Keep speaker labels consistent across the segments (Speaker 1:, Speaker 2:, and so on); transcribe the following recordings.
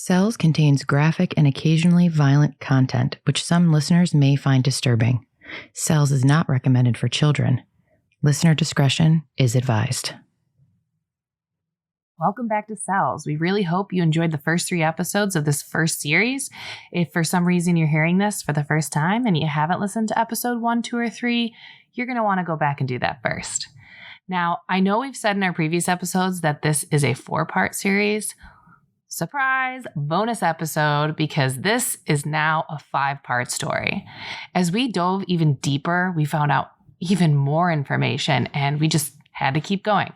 Speaker 1: Cells contains graphic and occasionally violent content, which some listeners may find disturbing. Cells is not recommended for children. Listener discretion is advised.
Speaker 2: Welcome back to Cells. We really hope you enjoyed the first 3 episodes of this first series. If for some reason you're hearing this for the first time and you haven't listened to episode 1, 2, or 3, you're going to want to go back and do that first. Now, I know we've said in our previous episodes that this is a 4-part series. Surprise, bonus episode, because this is now a 5-part story. As we dove even deeper, we found out even more information and we just had to keep going.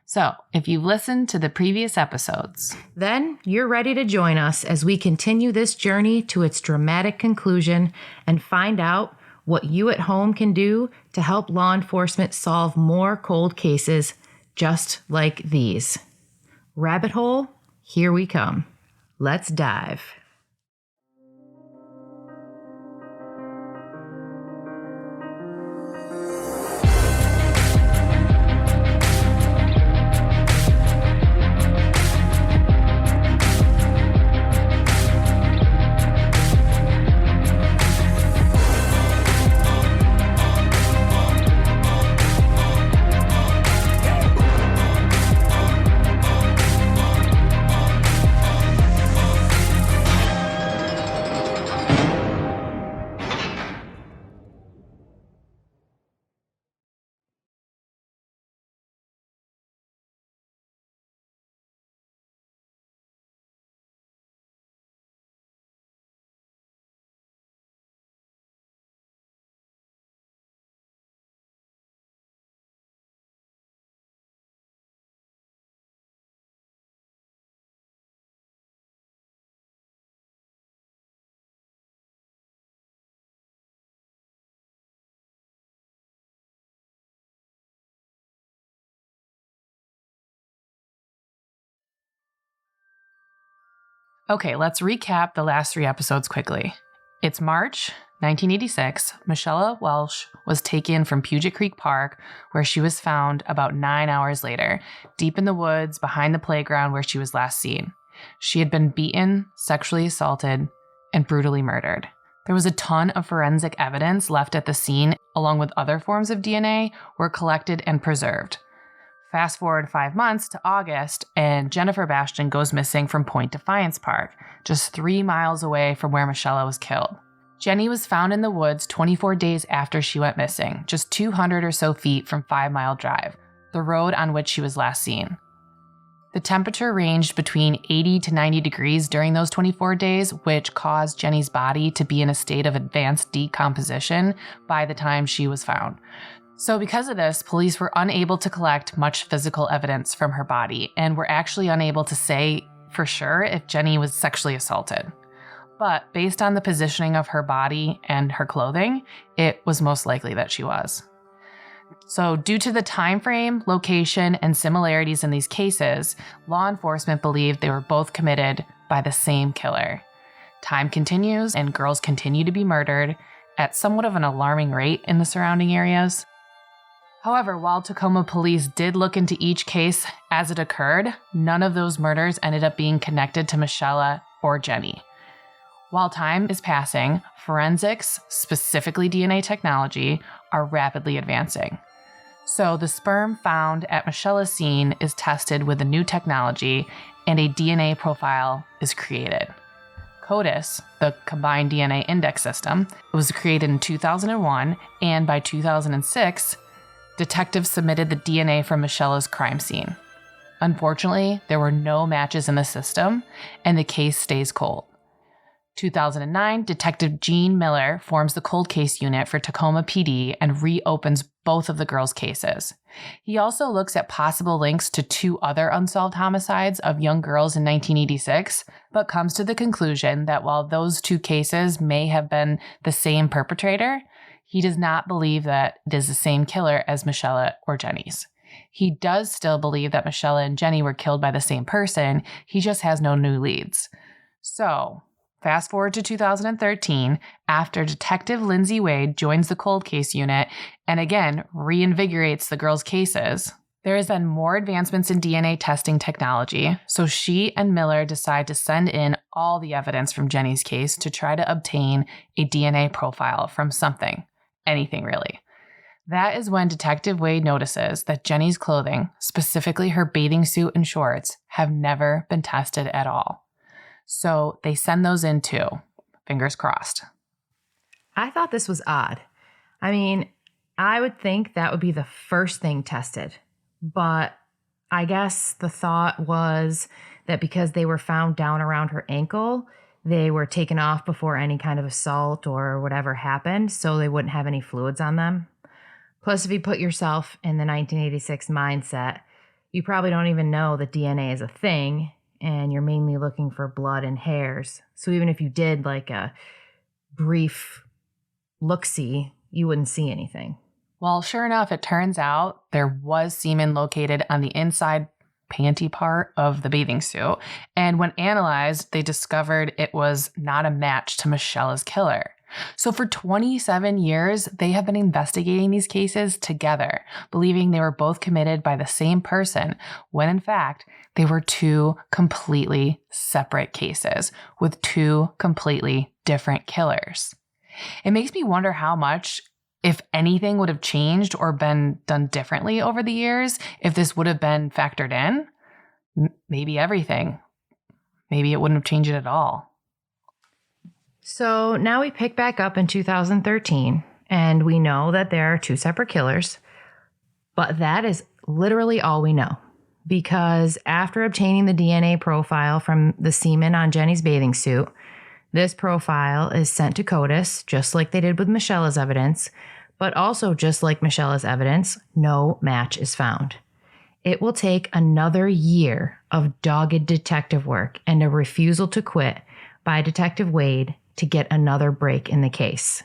Speaker 2: So if you've listened to the previous episodes,
Speaker 1: then you're ready to join us as we continue this journey to its dramatic conclusion and find out what you at home can do to help law enforcement solve more cold cases just like these. Rabbit hole, here we come. Let's dive.
Speaker 2: okay, let's recap the last 3 episodes quickly. It's March 1986. Michella Welch was taken from Puget Creek Park, where she was found about 9 hours later, deep in the woods behind the playground where she was last seen. She had been beaten, sexually assaulted, and brutally murdered. There was a ton of forensic evidence left at the scene, along with other forms of DNA, were collected and preserved. Fast forward 5 months to August, and Jennifer Bastian goes missing from Point Defiance Park, just 3 miles away from where Michella was killed. Jenny was found in the woods 24 days after she went missing, just 200 or so feet from 5 Mile Drive, the road on which she was last seen. The temperature ranged between 80 to 90 degrees during those 24 days, which caused Jenny's body to be in a state of advanced decomposition by the time she was found. So because of this, police were unable to collect much physical evidence from her body and were actually unable to say for sure if Jenny was sexually assaulted. But based on the positioning of her body and her clothing, it was most likely that she was. So due to the time frame, location, and similarities in these cases, law enforcement believed they were both committed by the same killer. Time continues and girls continue to be murdered at somewhat of an alarming rate in the surrounding areas. However, while Tacoma police did look into each case as it occurred, none of those murders ended up being connected to Michella or Jenny. While time is passing, forensics, specifically DNA technology, are rapidly advancing. So the sperm found at Michella's scene is tested with a new technology and a DNA profile is created. CODIS, the Combined DNA Index System, was created in 2001, and by 2006, detectives submitted the DNA from Michella's crime scene. Unfortunately, there were no matches in the system, and the case stays cold. 2009, Detective Gene Miller forms the cold case unit for Tacoma PD and reopens both of the girls' cases. He also looks at possible links to 2 other unsolved homicides of young girls in 1986, but comes to the conclusion that while those 2 cases may have been the same perpetrator, he does not believe that it is the same killer as Michella or Jenny's. He does still believe that Michella and Jenny were killed by the same person, he just has no new leads. So, fast forward to 2013, after Detective Lindsay Wade joins the cold case unit and again reinvigorates the girls' cases, There has been more advancements in DNA testing technology, so she and Miller decide to send in all the evidence from Jenny's case to try to obtain a DNA profile from something, anything really. That is when Detective Wade notices that Jenny's clothing, specifically her bathing suit and shorts, have never been tested at all. So they send those in too. Fingers crossed.
Speaker 1: I thought this was odd. I mean, I would think that would be the first thing tested. But I guess the thought was that because they were found down around her ankle, they were taken off before any kind of assault or whatever happened, so they wouldn't have any fluids on them. Plus, if you put yourself in the 1986 mindset, you probably don't even know that DNA is a thing, and you're mainly looking for blood and hairs. So even if you did like a brief look-see, you wouldn't see anything.
Speaker 2: Well, sure enough, it turns out there was semen located on the inside panty part of the bathing suit. And when analyzed, they discovered it was not a match to Michella's killer. So for 27 years, they have been investigating these cases together, believing they were both committed by the same person, when in fact, they were two completely separate cases with two completely different killers. It makes me wonder how much, if anything, would have changed or been done differently over the years if this would have been factored in. Maybe everything. Maybe it wouldn't have changed it at all.
Speaker 1: So now we pick back up in 2013, and we know that there are two separate killers, but that is literally all we know. Because after obtaining the DNA profile from the semen on Jenny's bathing suit, this profile is sent to CODIS, just like they did with Michella's evidence, but also just like Michella's evidence, no match is found. It will take another year of dogged detective work and a refusal to quit by Detective Wade to get another break in the case.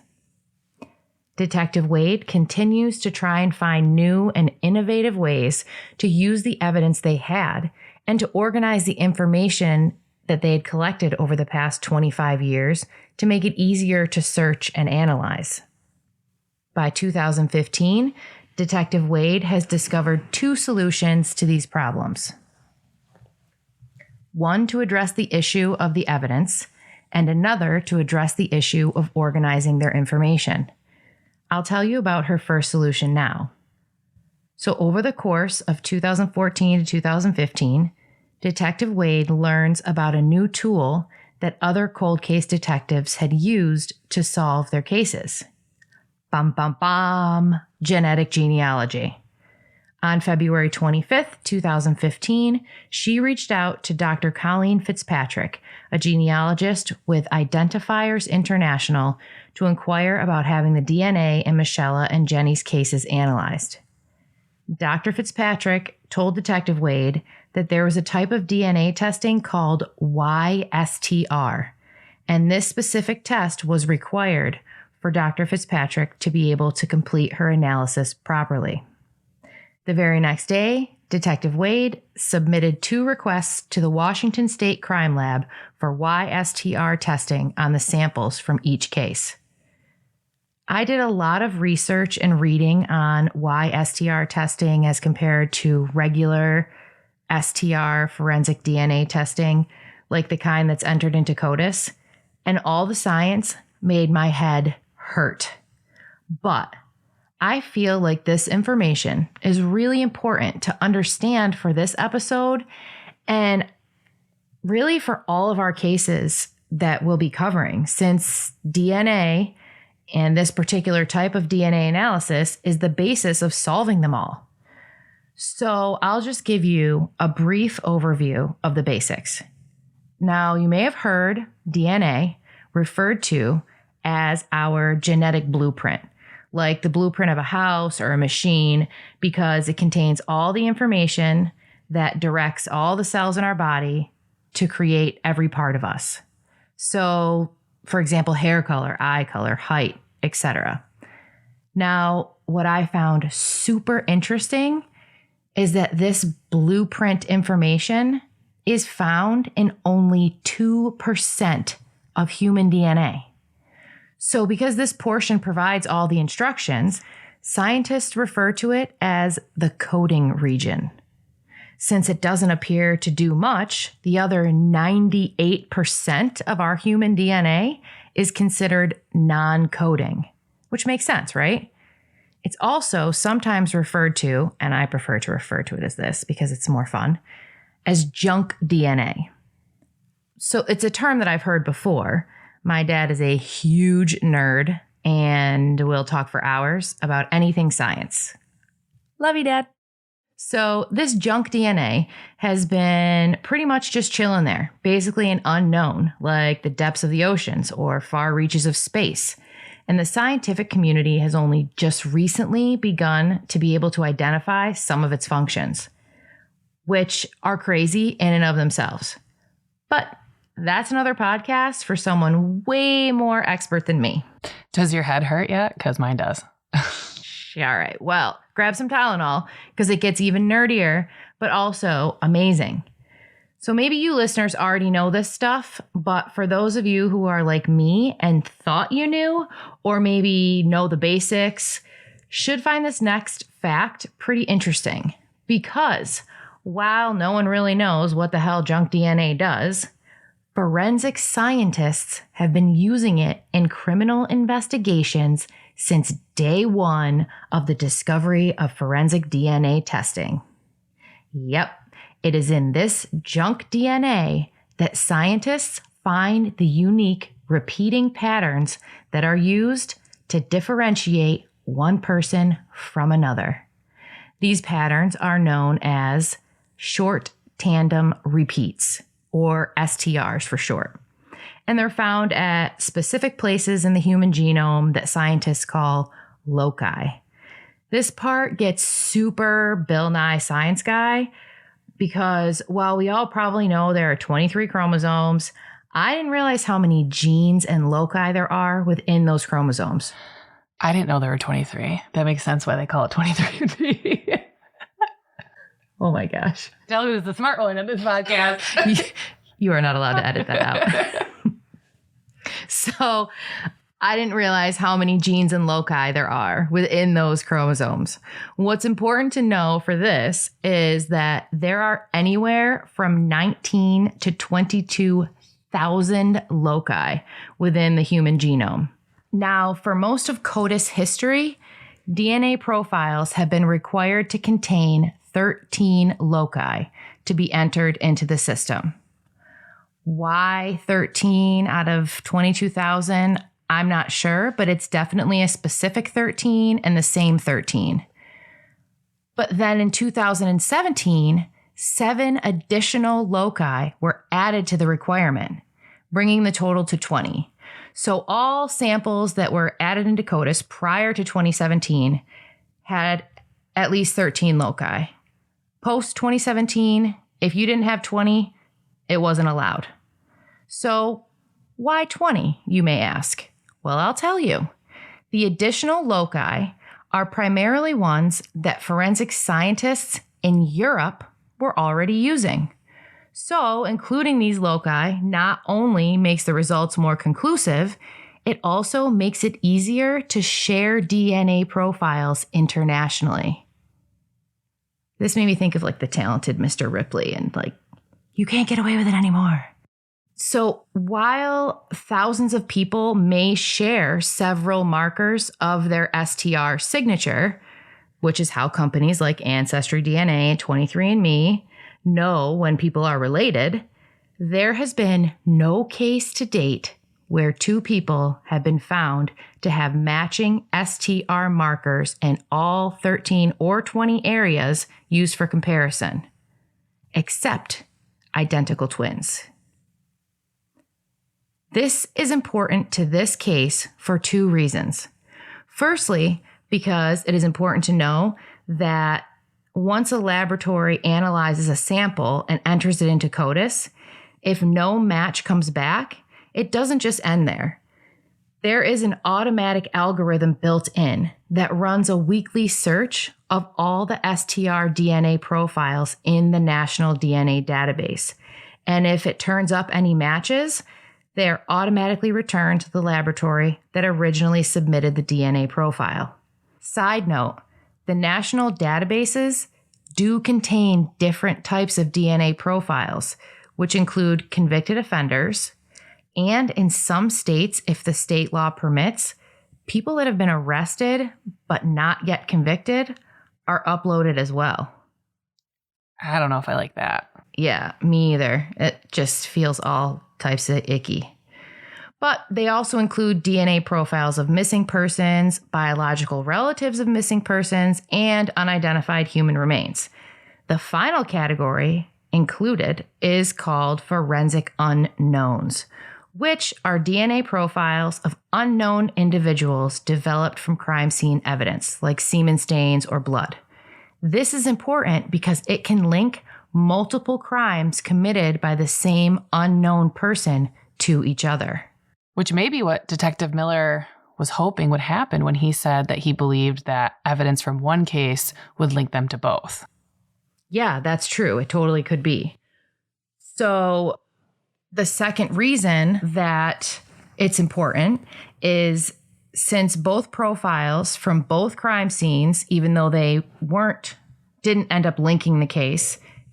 Speaker 1: Detective Wade continues to try and find new and innovative ways to use the evidence they had and to organize the information that they had collected over the past 25 years to make it easier to search and analyze. By 2015, Detective Wade has discovered two solutions to these problems. One to address the issue of the evidence, and another to address the issue of organizing their information. I'll tell you about her first solution now. So over the course of 2014 to 2015, Detective Wade learns about a new tool that other cold case detectives had used to solve their cases. Bum, bum, bum, genetic genealogy. On February 25th, 2015, she reached out to Dr. Colleen Fitzpatrick, a genealogist with Identifiers International, to inquire about having the DNA in Michella and Jenny's cases analyzed. Dr. Fitzpatrick told Detective Wade that there was a type of DNA testing called YSTR, and this specific test was required for Dr. Fitzpatrick to be able to complete her analysis properly. The very next day, Detective Wade submitted 2 requests to the Washington State Crime Lab for YSTR testing on the samples from each case. I did a lot of research and reading on YSTR testing as compared to regular STR forensic DNA testing, like the kind that's entered into CODIS, and all the science made my head hurt. But I feel like this information is really important to understand for this episode and really for all of our cases that we'll be covering, since DNA and this particular type of DNA analysis is the basis of solving them all. So I'll just give you a brief overview of the basics. Now, you may have heard DNA referred to as our genetic blueprint, like the blueprint of a house or a machine, because it contains all the information that directs all the cells in our body to create every part of us. So, for example, hair color, eye color, height, etc. Now, what I found super interesting is that this blueprint information is found in only 2% of human DNA. So because this portion provides all the instructions, scientists refer to it as the coding region. Since it doesn't appear to do much, the other 98% of our human DNA is considered non-coding, which makes sense, right? It's also sometimes referred to, and I prefer to refer to it as this because it's more fun, as junk DNA. So it's a term that I've heard before. My dad is a huge nerd and we'll talk for hours about anything science. Love you, Dad. So this junk DNA has been pretty much just chilling there, basically an unknown, like the depths of the oceans or far reaches of space. And the scientific community has only just recently begun to be able to identify some of its functions, which are crazy in and of themselves. But that's another podcast for someone way more expert than me.
Speaker 2: Does your head hurt yet? Because mine does.
Speaker 1: All right, well, grab some Tylenol because it gets even nerdier, but also amazing. So maybe you listeners already know this stuff, but for those of you who are like me and thought you knew, or maybe know the basics, should find this next fact pretty interesting. Because while no one really knows what the hell junk DNA does, forensic scientists have been using it in criminal investigations since day one of the discovery of forensic DNA testing. Yep, it is in this junk DNA that scientists find the unique repeating patterns that are used to differentiate one person from another. These patterns are known as short tandem repeats, or STRs for short. And they're found at specific places in the human genome that scientists call loci. This part gets super Bill Nye Science Guy because while we all probably know there are 23 chromosomes, I didn't realize how many genes and loci there are within those chromosomes.
Speaker 2: I didn't know there were 23. That makes sense why they call it 23andMe.
Speaker 1: Oh my gosh.
Speaker 2: Tell who's the smart one in this podcast.
Speaker 1: You are not allowed to edit that out. So I didn't realize how many genes and loci there are within those chromosomes. What's important to know for this is that there are anywhere from 19 to 22,000 loci within the human genome. Now, for most of CODIS history, DNA profiles have been required to contain 13 loci to be entered into the system. Why 13 out of 22,000? I'm not sure, but it's definitely a specific 13 and the same 13. But then in 2017, 7 additional loci were added to the requirement, bringing the total to 20. So all samples that were added into CODIS prior to 2017 had at least 13 loci. Post 2017, if you didn't have 20, it wasn't allowed. So why 20, you may ask? Well, I'll tell you. The additional loci are primarily ones that forensic scientists in Europe were already using. So including these loci not only makes the results more conclusive, it also makes it easier to share DNA profiles internationally. This made me think of like the talented Mr. Ripley and like, you can't get away with it anymore. So while thousands of people may share several markers of their STR signature, which is how companies like Ancestry DNA and 23andMe know when people are related, there has been no case to date where 2 people have been found to have matching STR markers in all 13 or 20 areas used for comparison, except identical twins. This is important to this case for 2 reasons. Firstly, because it is important to know that once a laboratory analyzes a sample and enters it into CODIS, if no match comes back, it doesn't just end there. There is an automatic algorithm built in that runs a weekly search of all the STR DNA profiles in the National DNA Database. And if it turns up any matches, they are automatically returned to the laboratory that originally submitted the DNA profile. Side note, the national databases do contain different types of DNA profiles, which include convicted offenders, and in some states, if the state law permits, people that have been arrested but not yet convicted are uploaded as well.
Speaker 2: I don't know if I like that.
Speaker 1: Yeah, me either. It just feels all types of icky. But they also include DNA profiles of missing persons, biological relatives of missing persons, and unidentified human remains. The final category included is called forensic unknowns, which are DNA profiles of unknown individuals developed from crime scene evidence, like semen stains or blood. This is important because it can link multiple crimes committed by the same unknown person to each other.
Speaker 2: Which may be what Detective Miller was hoping would happen when he said that he believed that evidence from one case would link them to both.
Speaker 1: Yeah, that's true. It totally could be. So the second reason that it's important is since both profiles from both crime scenes, even though they didn't end up linking the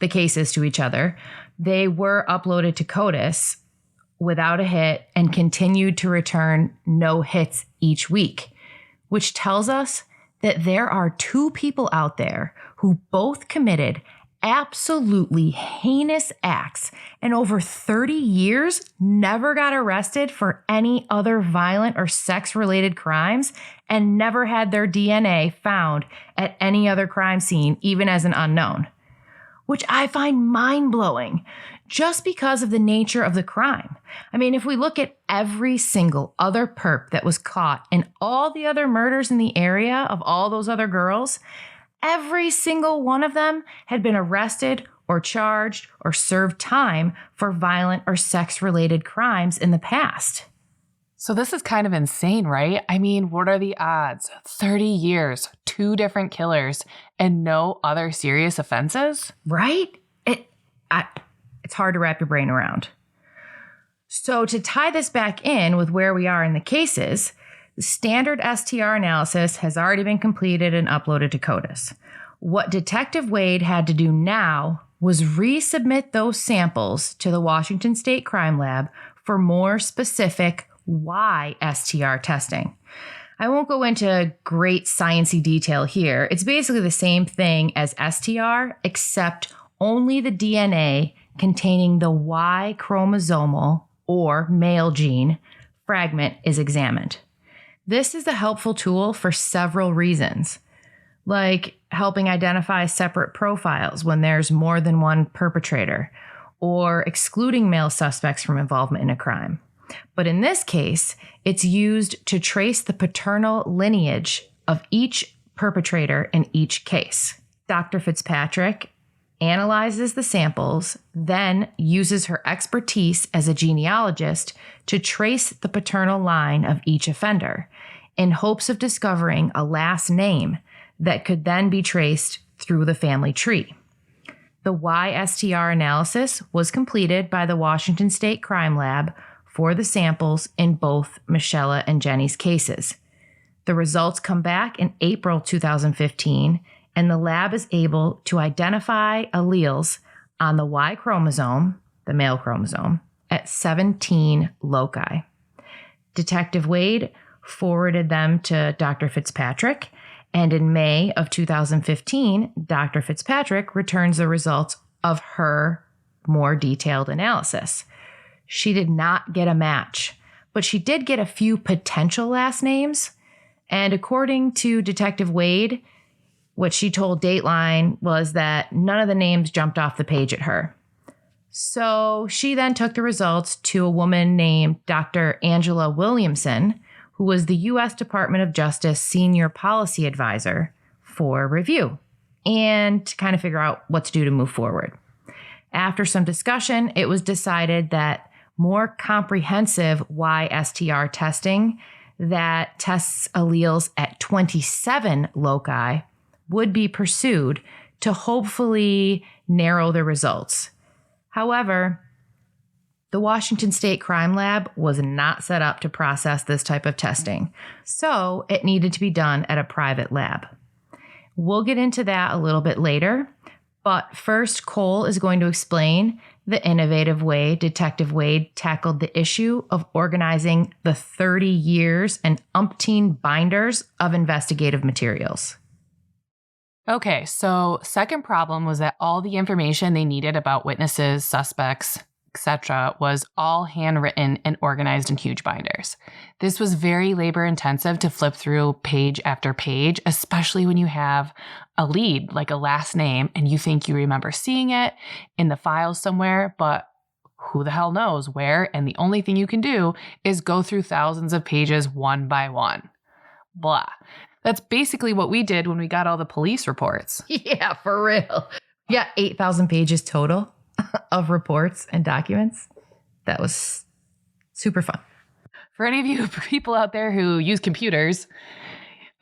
Speaker 1: cases to each other, they were uploaded to CODIS without a hit and continued to return no hits each week, which tells us that there are two people out there who both committed absolutely heinous acts and over 30 years never got arrested for any other violent or sex-related crimes and never had their DNA found at any other crime scene, even as an unknown, which I find mind-blowing just because of the nature of the crime. I mean, if we look at every single other perp that was caught in all the other murders in the area of all those other girls, every single one of them had been arrested or charged or served time for violent or sex-related crimes in the past.
Speaker 2: So this is kind of insane, right? I mean, what are the odds? 30 years, 2 different killers, and no other serious offenses?
Speaker 1: Right? It's hard to wrap your brain around. So to tie this back in with where we are in the cases, the standard STR analysis has already been completed and uploaded to CODIS. What Detective Wade had to do now was resubmit those samples to the Washington State Crime Lab for more specific STR testing. I won't go into great sciencey detail here. It's basically the same thing as STR, except only the DNA containing the Y chromosomal or male gene fragment is examined. This is a helpful tool for several reasons, like helping identify separate profiles when there's more than one perpetrator, or excluding male suspects from involvement in a crime. But in this case, it's used to trace the paternal lineage of each perpetrator in each case. Dr. Fitzpatrick analyzes the samples, then uses her expertise as a genealogist to trace the paternal line of each offender in hopes of discovering a last name that could then be traced through the family tree. The YSTR analysis was completed by the Washington State Crime Lab for the samples in both Michella and Jenny's cases. The results come back in April 2015, and the lab is able to identify alleles on the Y chromosome, the male chromosome, at 17 loci. Detective Wade forwarded them to Dr. Fitzpatrick, and in May of 2015, Dr. Fitzpatrick returns the results of her more detailed analysis. She did not get a match, but she did get a few potential last names, and according to Detective Wade, what she told Dateline was that none of the names jumped off the page at her. So she then took the results to a woman named Dr. Angela Williamson, who was the U.S. Department of Justice Senior Policy Advisor, for review and to kind of figure out what to do to move forward. After some discussion, it was decided that more comprehensive YSTR testing that tests alleles at 27 loci would be pursued to hopefully narrow the results. However, the The Washington State Crime Lab was not set up to process this type of testing, so it needed to be done at a private lab. We'll get into that a little bit later, but first Cole is going to explain the innovative way Detective Wade tackled the issue of organizing the 30 years and umpteen binders of investigative materials.
Speaker 2: Okay, so second problem was that all the information they needed about witnesses, suspects, etc. was all handwritten and organized in huge binders. This was very labor intensive to flip through page after page, especially when you have a lead, like a last name, and you think you remember seeing it in the files somewhere, but who the hell knows where? And the only thing you can do is go through thousands of pages one by one. Blah. That's basically what we did when we got all the police reports.
Speaker 1: Yeah, for real. Yeah, 8,000 pages total of reports and documents. That was super fun.
Speaker 2: For any of you people out there who use computers,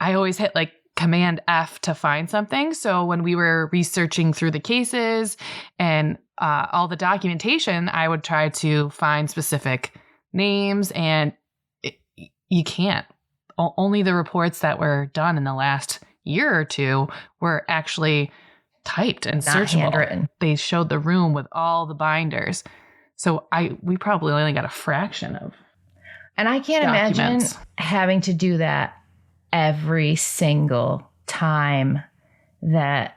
Speaker 2: I always hit like Command F to find something. So when we were researching through the cases and all the documentation, I would try to find specific names, and you can't. Only the reports that were done in the last year or two were actually typed and
Speaker 1: Not
Speaker 2: searchable.
Speaker 1: handwritten.
Speaker 2: They showed the room with all the binders. So we probably only got a fraction of.
Speaker 1: And I can't
Speaker 2: documents.
Speaker 1: imagine having to do that every single time that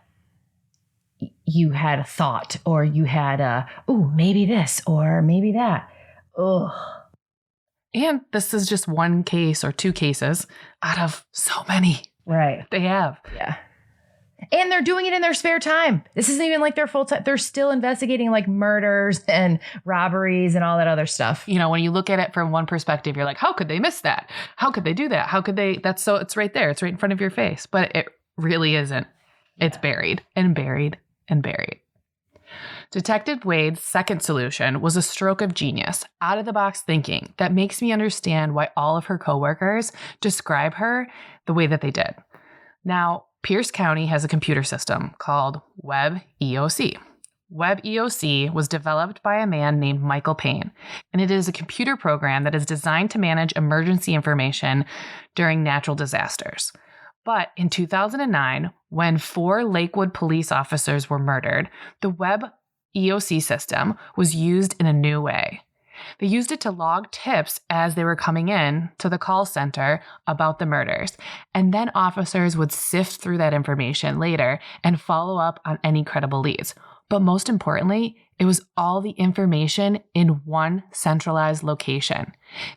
Speaker 1: you had a thought, or you had maybe this or maybe that. Ugh.
Speaker 2: And this is just one case or two cases out of so many
Speaker 1: Right.
Speaker 2: they have.
Speaker 1: Yeah. And they're doing it in their spare time. This isn't even like their full time. They're still investigating like murders and robberies and all that other stuff.
Speaker 2: You know, when you look at it from one perspective, you're like, how could they miss that? How could they do that? How could they? It's right there. It's right in front of your face. But it really isn't. It's buried and buried and buried. Detective Wade's second solution was a stroke of genius, out-of-the-box thinking that makes me understand why all of her coworkers describe her the way that they did. Now, Pierce County has a computer system called WebEOC. WebEOC was developed by a man named Michael Payne, and it is a computer program that is designed to manage emergency information during natural disasters. But in 2009, when 4 Lakewood police officers were murdered, the WebEOC system was used in a new way. They used it to log tips as they were coming in to the call center about the murders, and then officers would sift through that information later and follow up on any credible leads. But most importantly, it was all the information in one centralized location.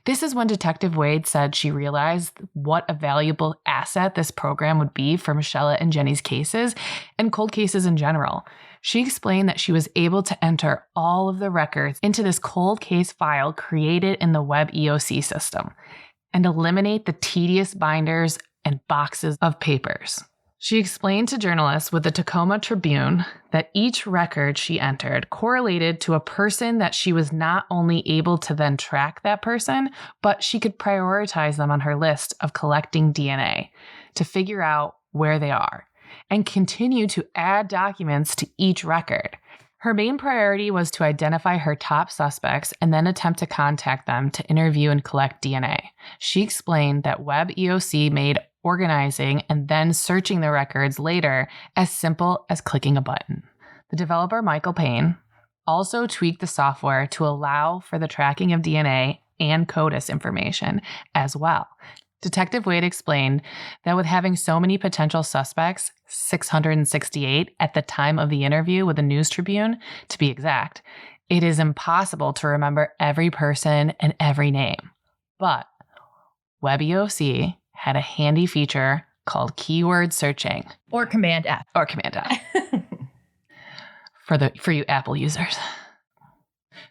Speaker 2: This is when Detective Wade said she realized what a valuable asset this program would be for Michella and Jenny's cases and cold cases in general. She explained that she was able to enter all of the records into this cold case file created in the WebEOC system and eliminate the tedious binders and boxes of papers. She explained to journalists with the Tacoma Tribune that each record she entered correlated to a person that she was not only able to then track that person, but she could prioritize them on her list of collecting DNA to figure out where they are and continue to add documents to each record. Her main priority was to identify her top suspects and then attempt to contact them to interview and collect DNA. She explained that WebEOC made organizing and then searching the records later as simple as clicking a button. The developer, Michael Payne, also tweaked the software to allow for the tracking of DNA and CODIS information as well. Detective Wade explained that with having so many potential suspects, 668 at the time of the interview with the News Tribune, to be exact, it is impossible to remember every person and every name. But WebEOC had a handy feature called keyword searching.
Speaker 1: Or Command F.
Speaker 2: Or Command F. for you Apple users.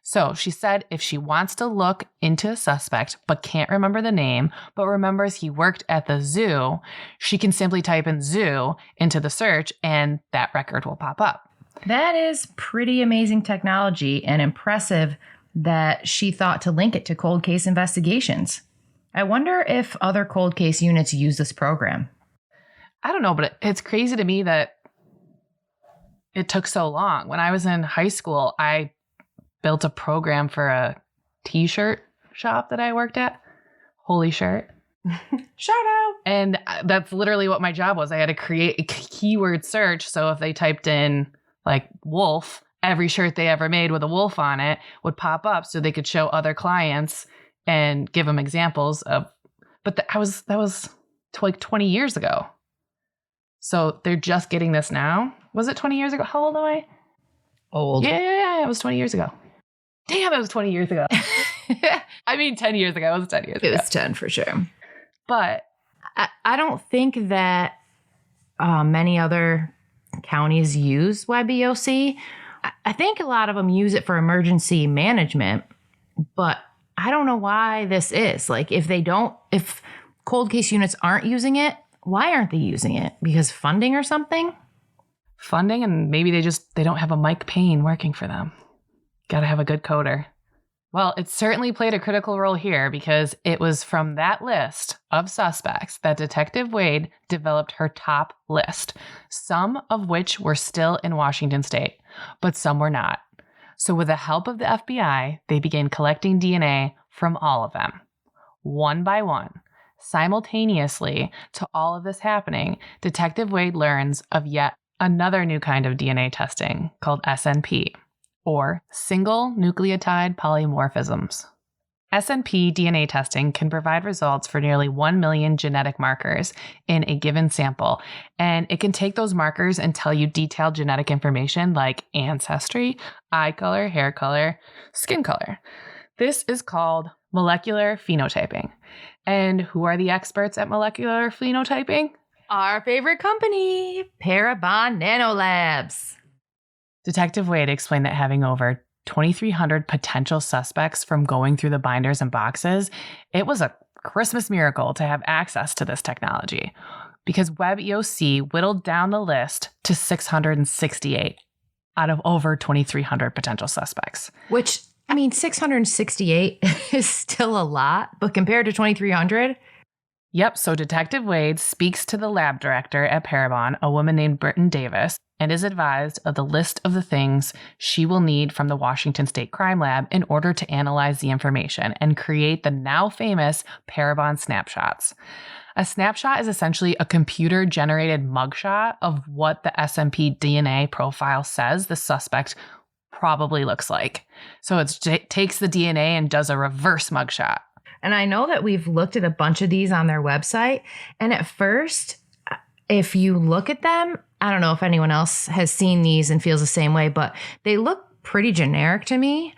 Speaker 2: So she said if she wants to look into a suspect but can't remember the name, but remembers he worked at the zoo, she can simply type in zoo into the search and that record will pop up.
Speaker 1: That is pretty amazing technology, and impressive that she thought to link it to cold case investigations. I wonder if other cold case units use this program.
Speaker 2: I don't know, but it's crazy to me that it took so long. When I was in high school, I built a program for a t-shirt shop that I worked at. Holy shirt.
Speaker 1: Shout out.
Speaker 2: And that's literally what my job was. I had to create a keyword search. So if they typed in like wolf, every shirt they ever made with a wolf on it would pop up so they could show other clients and give them examples of, but that was like 20 years ago. So they're just getting this now. Was it 20 years ago? How old am I?
Speaker 1: Old.
Speaker 2: Yeah, it was 20 years ago. Damn, it was 20 years ago. I mean, 10 years ago. It was 10 years ago.
Speaker 1: It was 10 for sure.
Speaker 2: But
Speaker 1: I don't think that many other counties use WebEOC. I think a lot of them use it for emergency management, but I don't know why this is. Like, if cold case units aren't using it, why aren't they using it? Because funding or something?
Speaker 2: Funding, and maybe they don't have a Mike Payne working for them. Got to have a good coder. Well, it certainly played a critical role here because it was from that list of suspects that Detective Wade developed her top list, some of which were still in Washington state, but some were not. So with the help of the FBI, they began collecting DNA from all of them, one by one. Simultaneously to all of this happening, Detective Wade learns of yet another new kind of DNA testing called SNP, or single nucleotide polymorphisms. SNP DNA testing can provide results for nearly 1 million genetic markers in a given sample, and it can take those markers and tell you detailed genetic information like ancestry, eye color, hair color, skin color. This is called molecular phenotyping. And who are the experts at molecular phenotyping?
Speaker 1: Our favorite company, Parabon Nanolabs.
Speaker 2: Detective Wade explained that having over 2,300 potential suspects from going through the binders and boxes, it was a Christmas miracle to have access to this technology because WebEOC whittled down the list to 668 out of over 2,300 potential suspects.
Speaker 1: Which, I mean, 668 is still a lot, but compared to 2,300...
Speaker 2: Yep, so Detective Wade speaks to the lab director at Parabon, a woman named Britton Davis, and is advised of the list of the things she will need from the Washington State Crime Lab in order to analyze the information and create the now famous Parabon snapshots. A snapshot is essentially a computer-generated mugshot of what the SNP DNA profile says the suspect probably looks like. So it takes the DNA and does a reverse mugshot.
Speaker 1: And I know that we've looked at a bunch of these on their website. And at first, if you look at them, I don't know if anyone else has seen these and feels the same way, but they look pretty generic to me.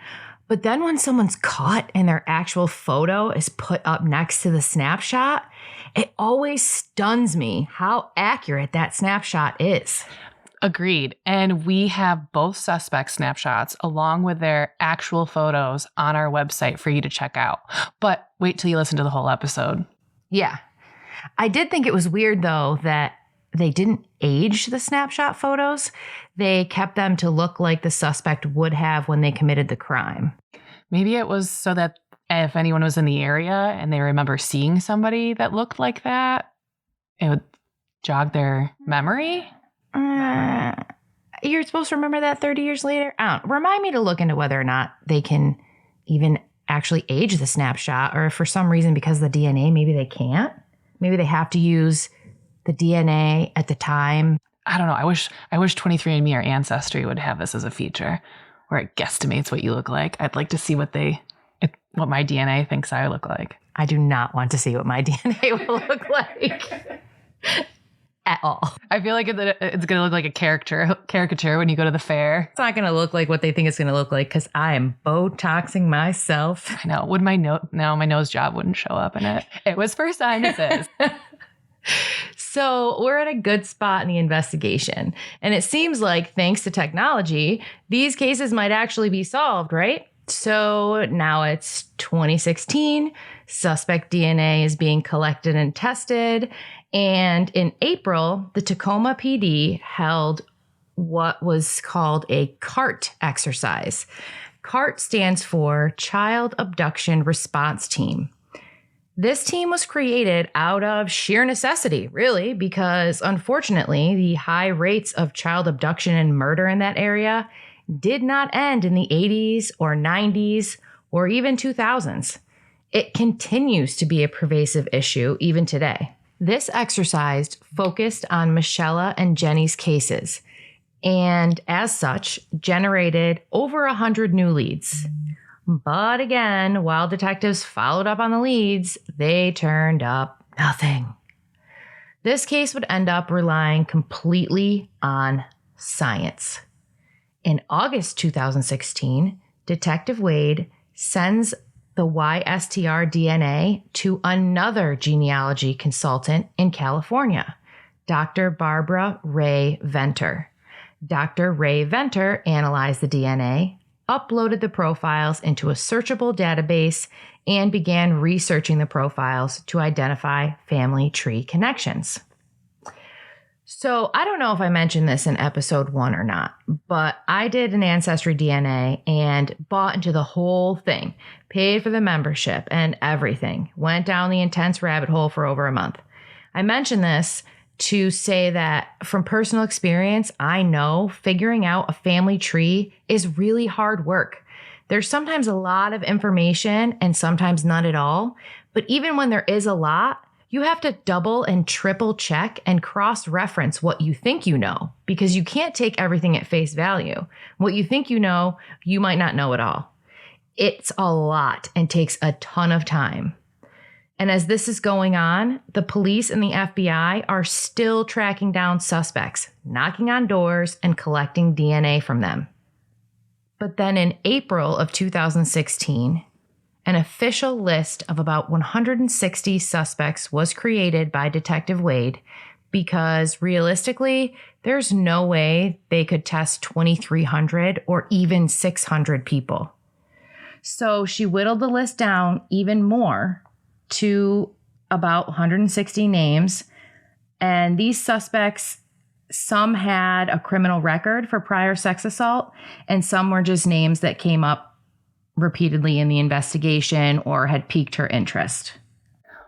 Speaker 1: But then when someone's caught and their actual photo is put up next to the snapshot, it always stuns me how accurate that snapshot is.
Speaker 2: Agreed. And we have both suspect snapshots along with their actual photos on our website for you to check out. But wait till you listen to the whole episode.
Speaker 1: Yeah. I did think it was weird, though, that they didn't age the snapshot photos. They kept them to look like the suspect would have when they committed the crime.
Speaker 2: Maybe it was so that if anyone was in the area and they remember seeing somebody that looked like that, it would jog their memory.
Speaker 1: You're supposed to remember that 30 years later? Remind me to look into whether or not they can even actually age the snapshot, or if for some reason, because of the DNA, maybe they can't. Maybe they have to use the DNA at the time. I
Speaker 2: don't know. I wish 23andMe or Ancestry would have this as a feature where it guesstimates what you look like. I'd like to see what my DNA thinks I look like.
Speaker 1: I do not want to see what my DNA will look like. At all.
Speaker 2: I feel like it's going to look like a caricature when you go to the fair.
Speaker 1: It's not going to look like what they think it's going to look like because I am Botoxing myself.
Speaker 2: I know. Would my nose job wouldn't show up in it. It was for sinuses.
Speaker 1: So we're at a good spot in the investigation. And it seems like, thanks to technology, these cases might actually be solved, right? So now it's 2016. Suspect DNA is being collected and tested. And in April, the Tacoma PD held what was called a CART exercise. CART stands for Child Abduction Response Team. This team was created out of sheer necessity, really, because unfortunately, the high rates of child abduction and murder in that area did not end in the 80s or 90s or even 2000s. It continues to be a pervasive issue even today. This exercise focused on Michella and Jenny's cases, and as such, generated over 100 new leads. But again, while detectives followed up on the leads, they turned up nothing. This case would end up relying completely on science. In August 2016, Detective Wade sends the YSTR DNA to another genealogy consultant in California, Dr. Barbara Ray Venter. Dr. Ray Venter analyzed the DNA, uploaded the profiles into a searchable database, and began researching the profiles to identify family tree connections. So I don't know if I mentioned this in episode 1 or not, but I did an ancestry DNA and bought into the whole thing, paid for the membership and everything, went down the intense rabbit hole for over a month. I mention this to say that from personal experience, I know figuring out a family tree is really hard work. There's sometimes a lot of information and sometimes none at all, but even when there is a lot, you have to double and triple check and cross-reference what you think you know, because you can't take everything at face value. What you think you know, you might not know at all. It's a lot and takes a ton of time. And as this is going on, the police and the FBI are still tracking down suspects, knocking on doors and collecting DNA from them. But then in April of 2016, an official list of about 160 suspects was created by Detective Wade because realistically, there's no way they could test 2,300 or even 600 people. So she whittled the list down even more to about 160 names. And these suspects, some had a criminal record for prior sex assault, and some were just names that came up repeatedly in the investigation or had piqued her interest.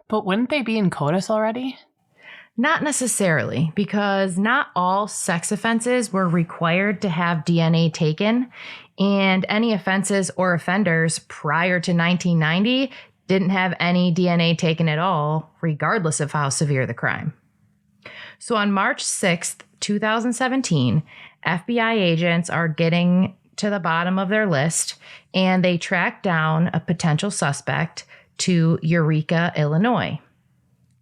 Speaker 2: But wouldn't they be in CODIS already?
Speaker 1: Not necessarily, because not all sex offenses were required to have DNA taken, and any offenses or offenders prior to 1990 didn't have any DNA taken at all, regardless of how severe the crime. So on March 6th, 2017, FBI agents are getting to the bottom of their list, and they track down a potential suspect to Eureka, Illinois.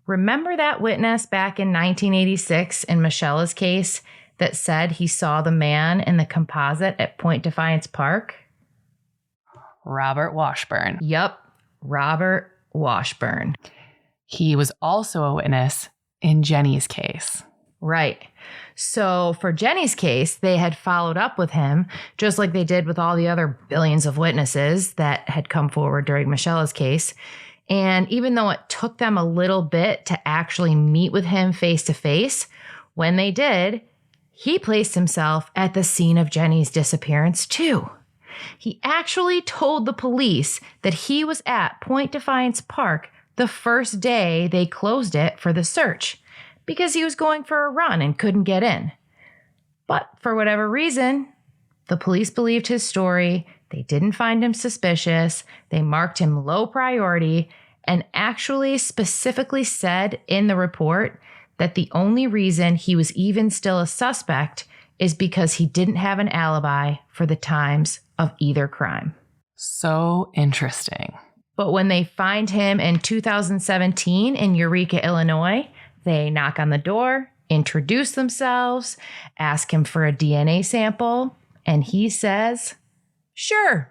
Speaker 1: Remember that witness back in 1986 in Michella's case that said he saw the man in the composite at Point Defiance Park?
Speaker 2: Robert Washburn.
Speaker 1: Yup, Robert Washburn.
Speaker 2: He was also a witness in Jenny's case.
Speaker 1: Right. So for Jenny's case, they had followed up with him, just like they did with all the other billions of witnesses that had come forward during Michella's case. And even though it took them a little bit to actually meet with him face to face, when they did, he placed himself at the scene of Jenny's disappearance too. He actually told the police that he was at Point Defiance Park the first day they closed it for the search, because he was going for a run and couldn't get in. But for whatever reason, the police believed his story. They didn't find him suspicious. They marked him low priority and actually specifically said in the report that the only reason he was even still a suspect is because he didn't have an alibi for the times of either crime.
Speaker 2: So interesting.
Speaker 1: But when they find him in 2017 in Eureka, Illinois, they knock on the door, introduce themselves, ask him for a DNA sample, and he says, sure.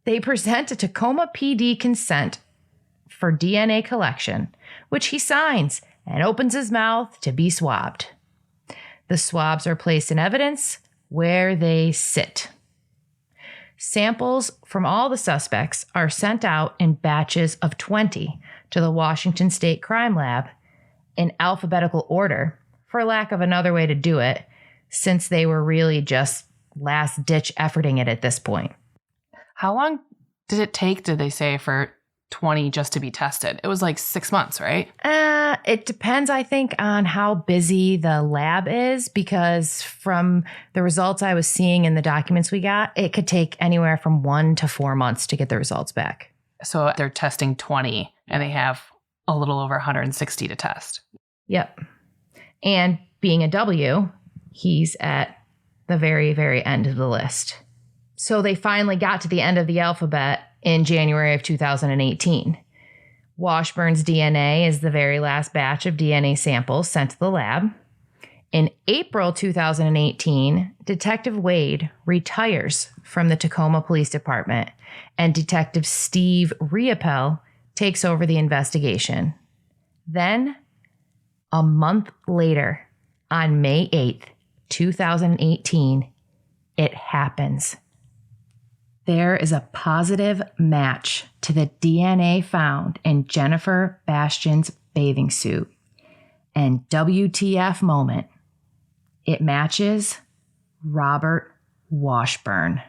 Speaker 1: They present a Tacoma PD consent for DNA collection, which he signs and opens his mouth to be swabbed. The swabs are placed in evidence where they sit. Samples from all the suspects are sent out in batches of 20 to the Washington State Crime Lab in alphabetical order, for lack of another way to do it, since they were really just last-ditch efforting it at this point.
Speaker 2: How long did it take, did they say, for 20 just to be tested? It was like 6 months, right?
Speaker 1: It depends, I think, on how busy the lab is, because from the results I was seeing in the documents we got, it could take anywhere from 1 to 4 months to get the results back.
Speaker 2: So they're testing 20 and they have a little over 160 to test.
Speaker 1: Yep. And being a W, he's at the very, very end of the list. So they finally got to the end of the alphabet in January of 2018. Washburn's DNA is the very last batch of DNA samples sent to the lab. In April 2018, Detective Wade retires from the Tacoma Police Department, and Detective Steve Riopel takes over the investigation. Then, a month later, on May 8th, 2018, it happens. There is a positive match to the DNA found in Jennifer Bastian's bathing suit. And WTF moment, it matches Robert Washburn.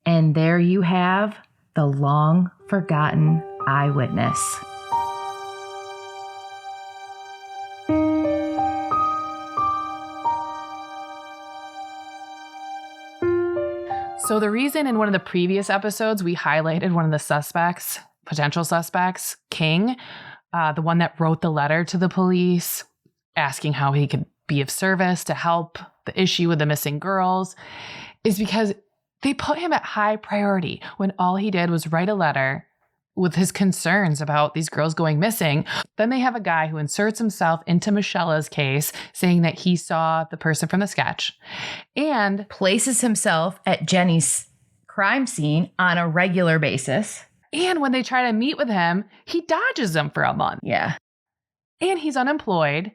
Speaker 1: And there you have the long forgotten eyewitness.
Speaker 2: So the reason in one of the previous episodes we highlighted one of the suspects, potential suspects, King, the one that wrote the letter to the police asking how he could be of service to help the issue with the missing girls, is because they put him at high priority when all he did was write a letter with his concerns about these girls going missing. Then they have a guy who inserts himself into Michella's case saying that he saw the person from the sketch and
Speaker 1: places himself at Jenny's crime scene on a regular basis.
Speaker 2: And when they try to meet with him, he dodges them for a month.
Speaker 1: Yeah.
Speaker 2: And he's unemployed.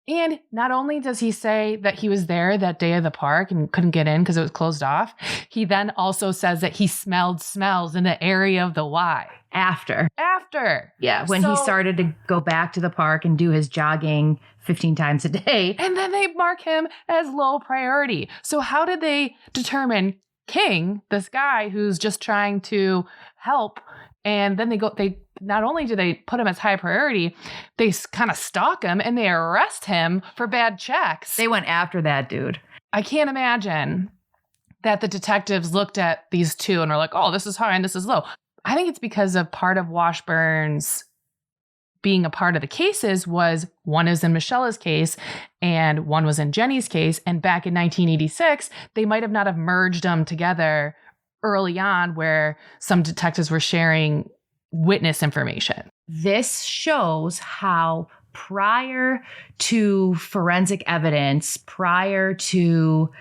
Speaker 2: And not only does he say that he was there that day of the park and couldn't get in because it was closed off, he then also says that he smelled smells in the area of the Y.
Speaker 1: After. Yeah, when he started to go back to the park and do his jogging 15 times a day.
Speaker 2: And then they mark him as low priority. So how did they determine King, this guy who's just trying to help, and then they not only do they put him as high priority, they kind of stalk him and they arrest him for bad checks.
Speaker 1: They went after that dude.
Speaker 2: I can't imagine that the detectives looked at these two and were like, oh, this is high and this is low. I think it's because of part of Washburn's being a part of the cases was one is in Michella's case and one was in Jenny's case. And back in 1986, they might have not have merged them together early on where some detectives were sharing witness information.
Speaker 1: This shows how prior to forensic evidence, prior to,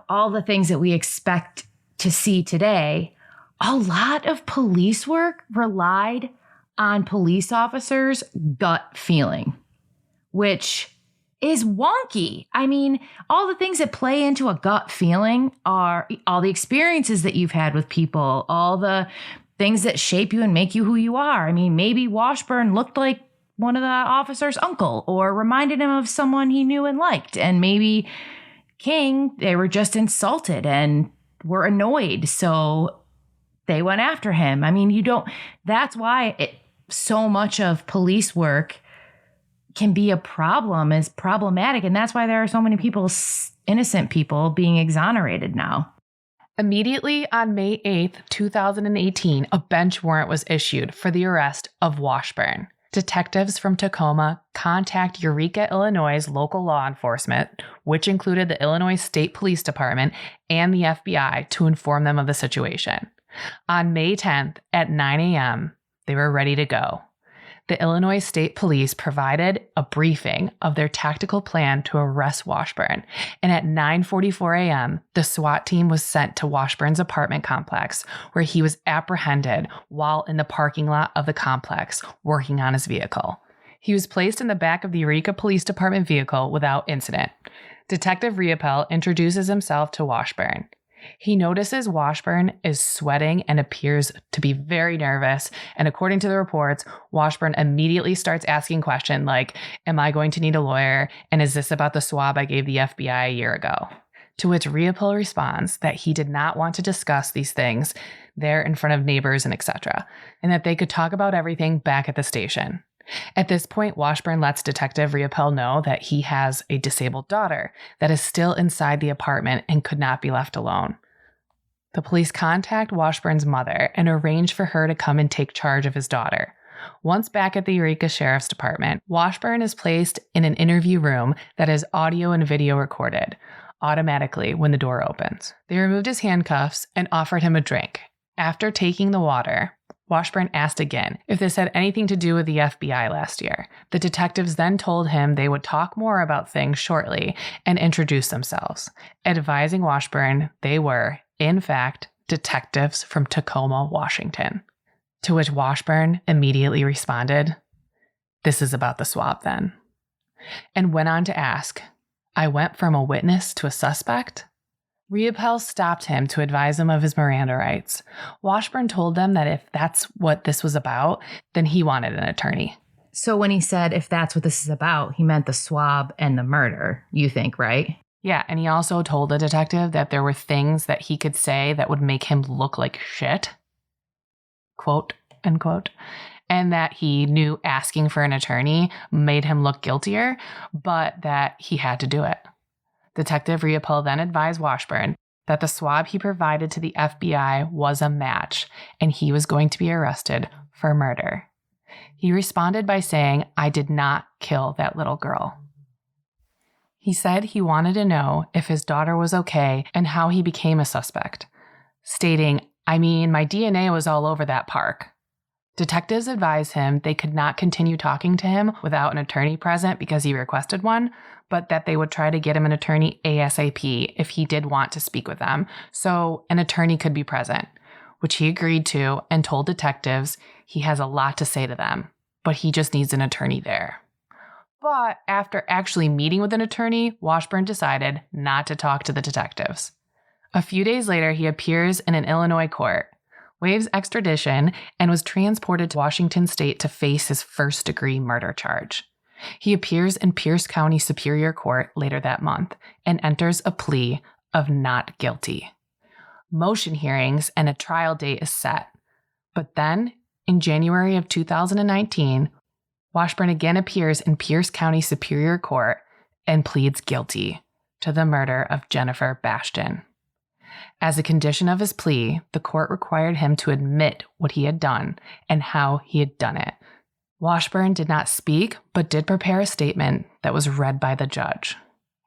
Speaker 1: all the things that we expect to see today, a lot of police work relied on police officers' gut feeling, which is wonky. I mean, all the things that play into a gut feeling are all the experiences that you've had with people, all the things that shape you and make you who you are. I mean, maybe Washburn looked like one of the officer's uncle or reminded him of someone he knew and liked. And maybe King, they were just insulted and were annoyed. So they went after him. I mean, that's why so much of police work can be a problem, is problematic. And that's why there are so many innocent people being exonerated now.
Speaker 2: Immediately on May 8th, 2018, a bench warrant was issued for the arrest of Washburn. Detectives from Tacoma contact Eureka, Illinois' local law enforcement, which included the Illinois State Police Department and the FBI, to inform them of the situation. On May 10th at 9 a.m., they were ready to go. The Illinois State Police provided a briefing of their tactical plan to arrest Washburn, and at 9:44 a.m., the SWAT team was sent to Washburn's apartment complex, where he was apprehended while in the parking lot of the complex working on his vehicle. He was placed in the back of the Eureka Police Department vehicle without incident. Detective Riopel introduces himself to Washburn. He notices Washburn is sweating and appears to be very nervous. And according to the reports, Washburn immediately starts asking questions like, am I going to need a lawyer? And is this about the swab I gave the FBI a year ago? To which Riopel responds that he did not want to discuss these things there in front of neighbors and etc., and that they could talk about everything back at the station. At this point, Washburn lets Detective Riopel know that he has a disabled daughter that is still inside the apartment and could not be left alone. The police contact Washburn's mother and arrange for her to come and take charge of his daughter. Once back at the Eureka Sheriff's Department, Washburn is placed in an interview room that is audio and video recorded automatically when the door opens. They removed his handcuffs and offered him a drink. After taking the water, Washburn asked again if this had anything to do with the FBI last year. The detectives then told him they would talk more about things shortly and introduce themselves, advising Washburn they were, in fact, detectives from Tacoma, Washington. To which Washburn immediately responded, "This is about the swab then," and went on to ask, "I went from a witness to a suspect?" Riopel stopped him to advise him of his Miranda rights. Washburn told them that if that's what this was about, then he wanted an attorney.
Speaker 1: So when he said, if that's what this is about, he meant the swab and the murder, you think, right?
Speaker 2: Yeah, and he also told the detective that there were things that he could say that would make him look like shit, quote, unquote, and that he knew asking for an attorney made him look guiltier, but that he had to do it. Detective Riopel then advised Washburn that the swab he provided to the FBI was a match, and he was going to be arrested for murder. He responded by saying, "I did not kill that little girl." He said he wanted to know if his daughter was okay and how he became a suspect, stating, "I mean, my DNA was all over that park." Detectives advised him they could not continue talking to him without an attorney present because he requested one, but that they would try to get him an attorney ASAP if he did want to speak with them, so an attorney could be present, which he agreed to and told detectives he has a lot to say to them, but he just needs an attorney there. But after actually meeting with an attorney, Washburn decided not to talk to the detectives. A few days later, he appears in an Illinois court, waives extradition, and was transported to Washington State to face his first-degree murder charge. He appears in Pierce County Superior Court later that month and enters a plea of not guilty. Motion hearings and a trial date is set. But then, in January of 2019, Washburn again appears in Pierce County Superior Court and pleads guilty to the murder of Jennifer Bastian. As a condition of his plea, the court required him to admit what he had done and how he had done it. Washburn did not speak, but did prepare a statement that was read by the judge.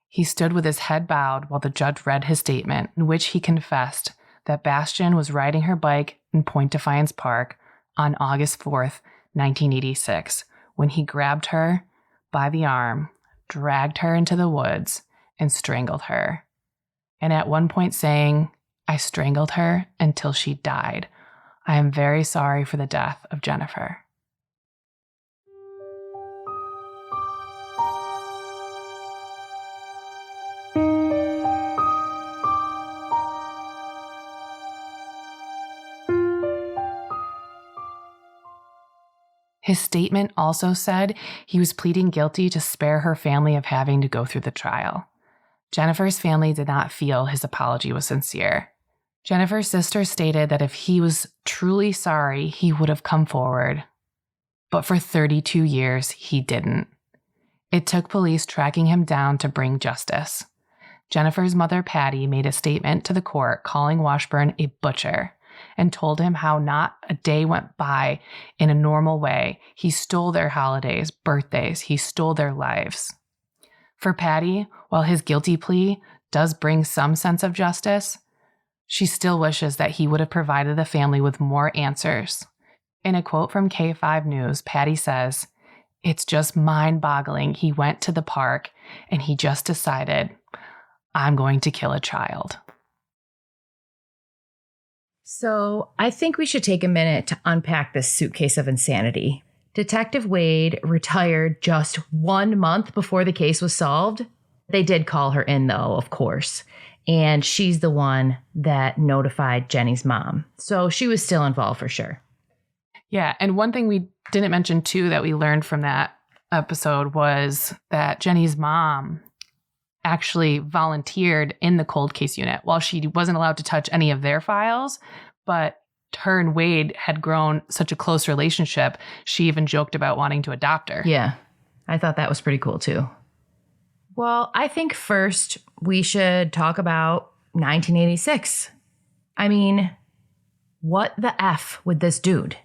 Speaker 2: He stood with his head bowed while the judge read his statement, in which he confessed that Bastian was riding her bike in Point Defiance Park on August 4th, 1986, when he grabbed her by the arm, dragged her into the woods, and strangled her. And at one point saying, "I strangled her until she died. I am very sorry for the death of Jennifer." His statement also said he was pleading guilty to spare her family of having to go through the trial. Jennifer's family did not feel his apology was sincere. Jennifer's sister stated that if he was truly sorry, he would have come forward. But for 32 years, he didn't. It took police tracking him down to bring justice. Jennifer's mother, Patty, made a statement to the court calling Washburn a butcher and told him how not a day went by in a normal way. He stole their holidays, birthdays, he stole their lives. For Patty, while his guilty plea does bring some sense of justice, she still wishes that he would have provided the family with more answers. In a quote from K5 News, Patty says, "It's just mind-boggling. He went to the park and he just decided, I'm going to kill a child."
Speaker 1: So I think we should take a minute to unpack this suitcase of insanity. Detective Wade retired just 1 month before the case was solved. They did call her in, though, of course. And she's the one that notified Jenny's mom. So she was still involved for sure.
Speaker 2: Yeah, and one thing we didn't mention, too, that we learned from that episode was that Jenny's mom actually volunteered in the cold case unit. While she wasn't allowed to touch any of their files, but her and Wade had grown such a close relationship, she even joked about wanting to adopt her.
Speaker 1: Yeah, I thought that was pretty cool too. Well, I think first we should talk about 1986. I mean, what the F with this dude?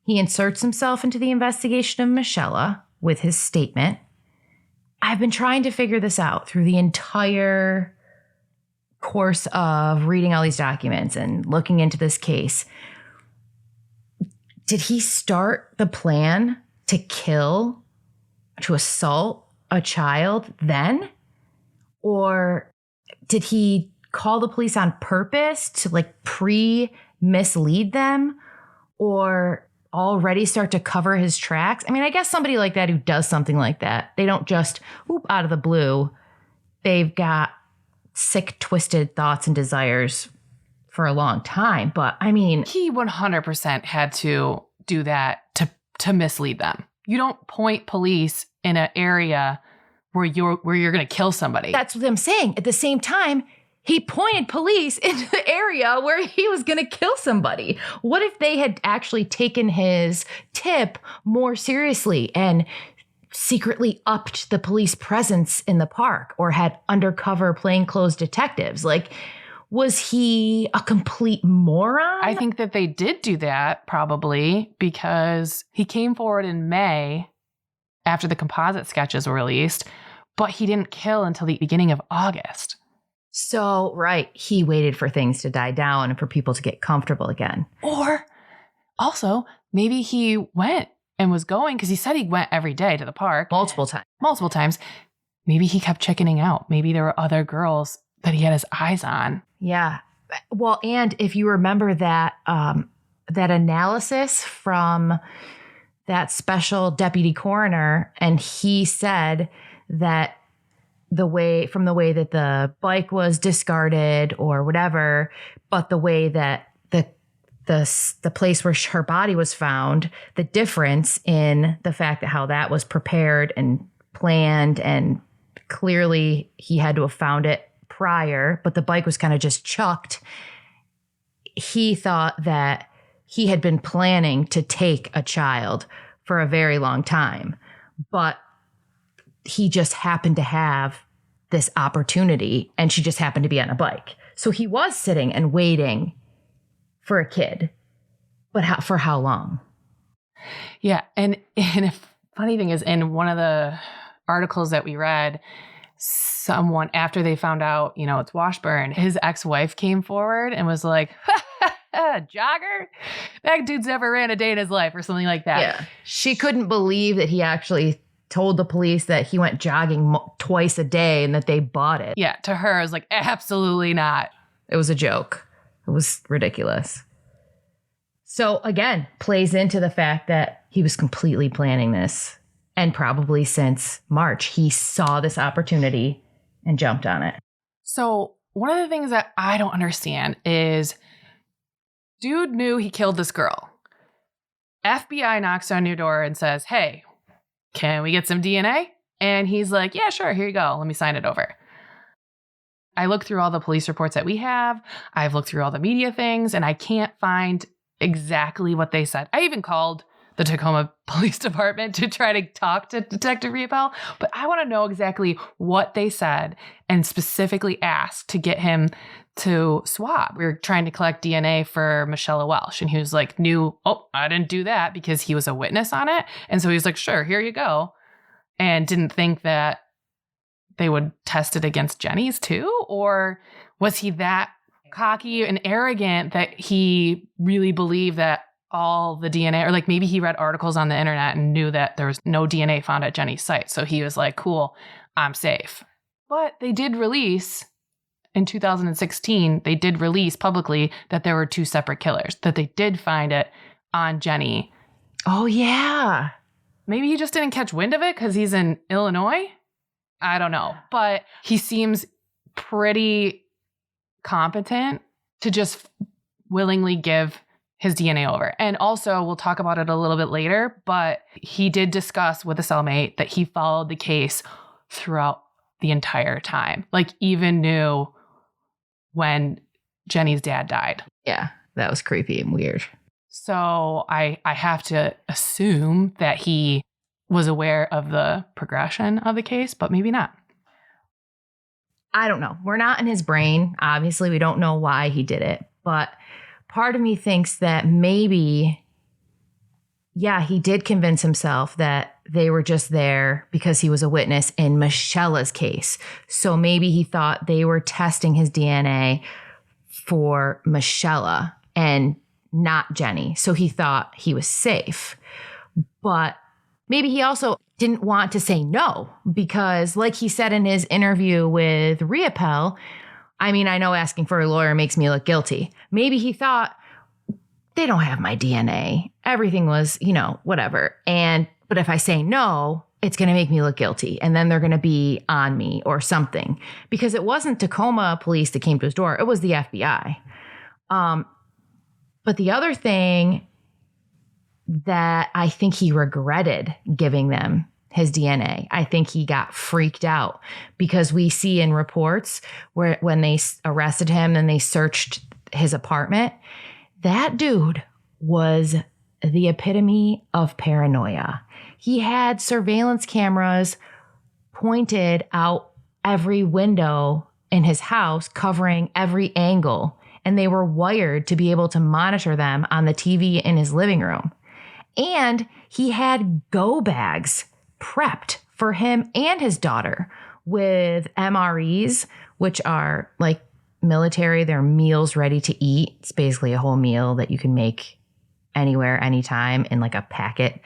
Speaker 1: He inserts himself into the investigation of Michella with his statement. I've been trying to figure this out through the entire course of reading all these documents and looking into this case. Did he start the plan to kill, to assault a child then? Or did he call the police on purpose to like mislead them, or already start to cover his tracks? I mean, I guess somebody like that who does something like that, they don't just out of the blue. They've got sick, twisted thoughts and desires for a long time. But I mean,
Speaker 2: he 100% had to do that to mislead them. You don't point police in an area where you're going to kill somebody.
Speaker 1: That's what I'm saying. At the same time, he pointed police into the area where he was going to kill somebody. What if they had actually taken his tip more seriously and secretly upped the police presence in the park, or had undercover plainclothes detectives? Like, was he a complete moron?
Speaker 2: I think that they did do that probably because he came forward in May after the composite sketches were released, but he didn't kill until the beginning of August.
Speaker 1: So, right, he waited for things to die down and for people to get comfortable again.
Speaker 2: Or also, maybe he went and was going, because he said he went every day to the park.
Speaker 1: Multiple times.
Speaker 2: Maybe he kept chickening out. Maybe there were other girls that he had his eyes on.
Speaker 1: Yeah. Well, and if you remember that that analysis from that special deputy coroner, and he said that the way that the bike was discarded or whatever, but the way that the place where her body was found, the difference in the fact that how that was prepared and planned, and clearly he had to have found it prior, but the bike was kind of just chucked. He thought that he had been planning to take a child for a very long time, but he just happened to have this opportunity, and she just happened to be on a bike. So he was sitting and waiting for a kid, but for how long?
Speaker 2: Yeah. And a funny thing is, in one of the articles that we read, someone, after they found out, it's Washburn, his ex-wife came forward and was like, jogger? That dude's never ran a day in his life, or something like that.
Speaker 1: Yeah. She couldn't believe that he actually told the police that he went jogging twice a day and that they bought it.
Speaker 2: Yeah. To her, it was like, absolutely not.
Speaker 1: It was a joke. It was ridiculous. So again, plays into the fact that he was completely planning this. And probably since March, he saw this opportunity and jumped on it.
Speaker 2: So one of the things that I don't understand is, dude knew he killed this girl. FBI knocks on your door and says, hey, can we get some DNA? And he's like, yeah, sure. Here you go. Let me sign it over. I looked through all the police reports that we have. I've looked through all the media things, and I can't find exactly what they said. I even called the Tacoma Police Department to try to talk to Detective Riepel, but I want to know exactly what they said and specifically asked to get him to swab. We were trying to collect DNA for Michella Welch, and he was like, I didn't do that, because he was a witness on it. And so he was like, sure, here you go. And didn't think that they would test it against Jenny's too? Or was he that cocky and arrogant that he really believed that all the DNA, or like maybe he read articles on the internet and knew that there was no DNA found at Jenny's site. So he was like, cool, I'm safe. But they did release in 2016, they did release publicly that there were two separate killers, that they did find it on Jenny.
Speaker 1: Oh, yeah.
Speaker 2: Maybe he just didn't catch wind of it because he's in Illinois. I don't know. But he seems pretty competent to just willingly give his DNA over. And also, we'll talk about it a little bit later, but he did discuss with a cellmate that he followed the case throughout the entire time. Like, even knew when Jenny's dad died.
Speaker 1: Yeah. That was creepy and weird.
Speaker 2: So I have to assume that he was aware of the progression of the case, but maybe not.
Speaker 1: I don't know. We're not in his brain. Obviously, we don't know why he did it. But part of me thinks that maybe, yeah, he did convince himself that they were just there because he was a witness in Michella's case. So maybe he thought they were testing his DNA for Michella and not Jenny. So he thought he was safe. But maybe he also didn't want to say no because, like he said in his interview with Riopel, I mean, I know asking for a lawyer makes me look guilty. Maybe he thought, they don't have my DNA. Everything was, whatever. But if I say no, it's going to make me look guilty. And then they're going to be on me or something. Because it wasn't Tacoma police that came to his door. It was the FBI. But the other thing that I think he regretted giving them his DNA. I think he got freaked out because we see in reports where when they arrested him and they searched his apartment, that dude was the epitome of paranoia. He had surveillance cameras pointed out every window in his house, covering every angle, and they were wired to be able to monitor them on the TV in his living room. And he had go bags prepped for him and his daughter with MREs, which are like military. They're meals ready to eat. It's basically a whole meal that you can make anywhere, anytime in like a packet.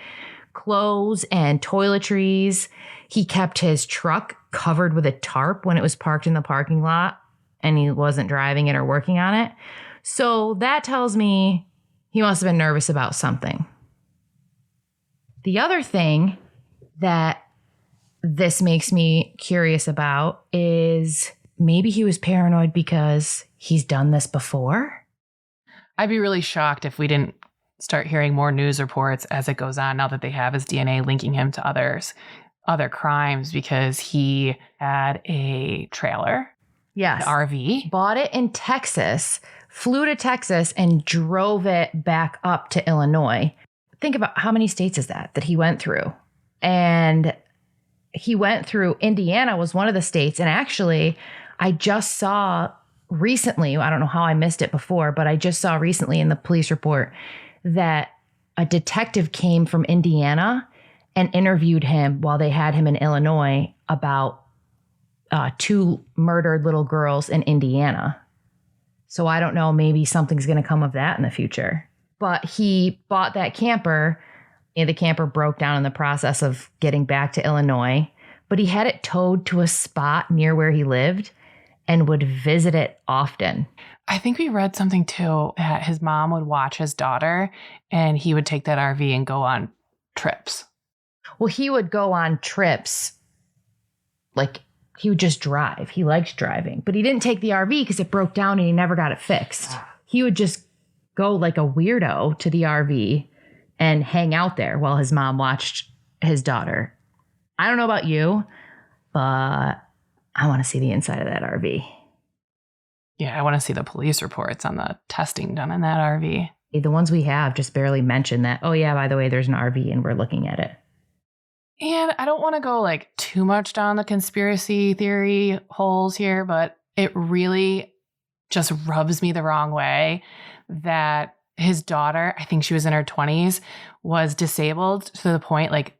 Speaker 1: Clothes and toiletries. He kept his truck covered with a tarp when it was parked in the parking lot and he wasn't driving it or working on it. So that tells me he must have been nervous about something. The other thing that this makes me curious about is maybe he was paranoid because he's done this before.
Speaker 2: I'd be really shocked if we didn't start hearing more news reports as it goes on now that they have his DNA linking him to other crimes, because he had a trailer.
Speaker 1: Yes.
Speaker 2: An RV.
Speaker 1: Bought it in Texas, flew to Texas and drove it back up to Illinois. Think about how many states is that he went through. And he went through Indiana was one of the states. And actually, I just saw recently, I don't know how I missed it before, but I just saw recently in the police report that a detective came from Indiana and interviewed him while they had him in Illinois about 2 murdered little girls in Indiana. So I don't know, maybe something's going to come of that in the future. But he bought that camper, and the camper broke down in the process of getting back to Illinois, but he had it towed to a spot near where he lived and would visit it often.
Speaker 2: I think we read something too, that his mom would watch his daughter and he would take that RV and go on trips.
Speaker 1: Well, he would go on trips, like he would just drive. He liked driving, but he didn't take the RV because it broke down and he never got it fixed. He would just go like a weirdo to the RV and hang out there while his mom watched his daughter. I don't know about you, but I want to see the inside of that RV.
Speaker 2: Yeah, I want to see the police reports on the testing done in that RV.
Speaker 1: The ones we have just barely mention that, oh yeah, by the way, there's an RV and we're looking at it.
Speaker 2: And I don't want to go like too much down the conspiracy theory holes here, but it really just rubs me the wrong way that his daughter, I think she was in her 20s, was disabled to the point like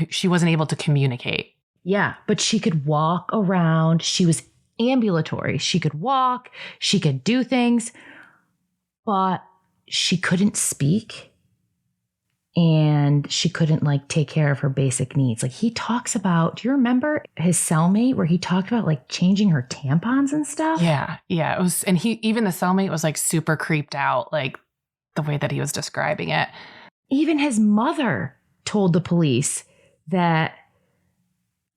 Speaker 2: she wasn't able to communicate.
Speaker 1: Yeah, but she could walk around. She was ambulatory. She could walk. She could do things, but she couldn't speak. And she couldn't like take care of her basic needs. Like he talks about, do you remember his cellmate where he talked about like changing her tampons and stuff?
Speaker 2: Yeah. It was, and even the cellmate was like super creeped out, like the way that he was describing it.
Speaker 1: Even his mother told the police that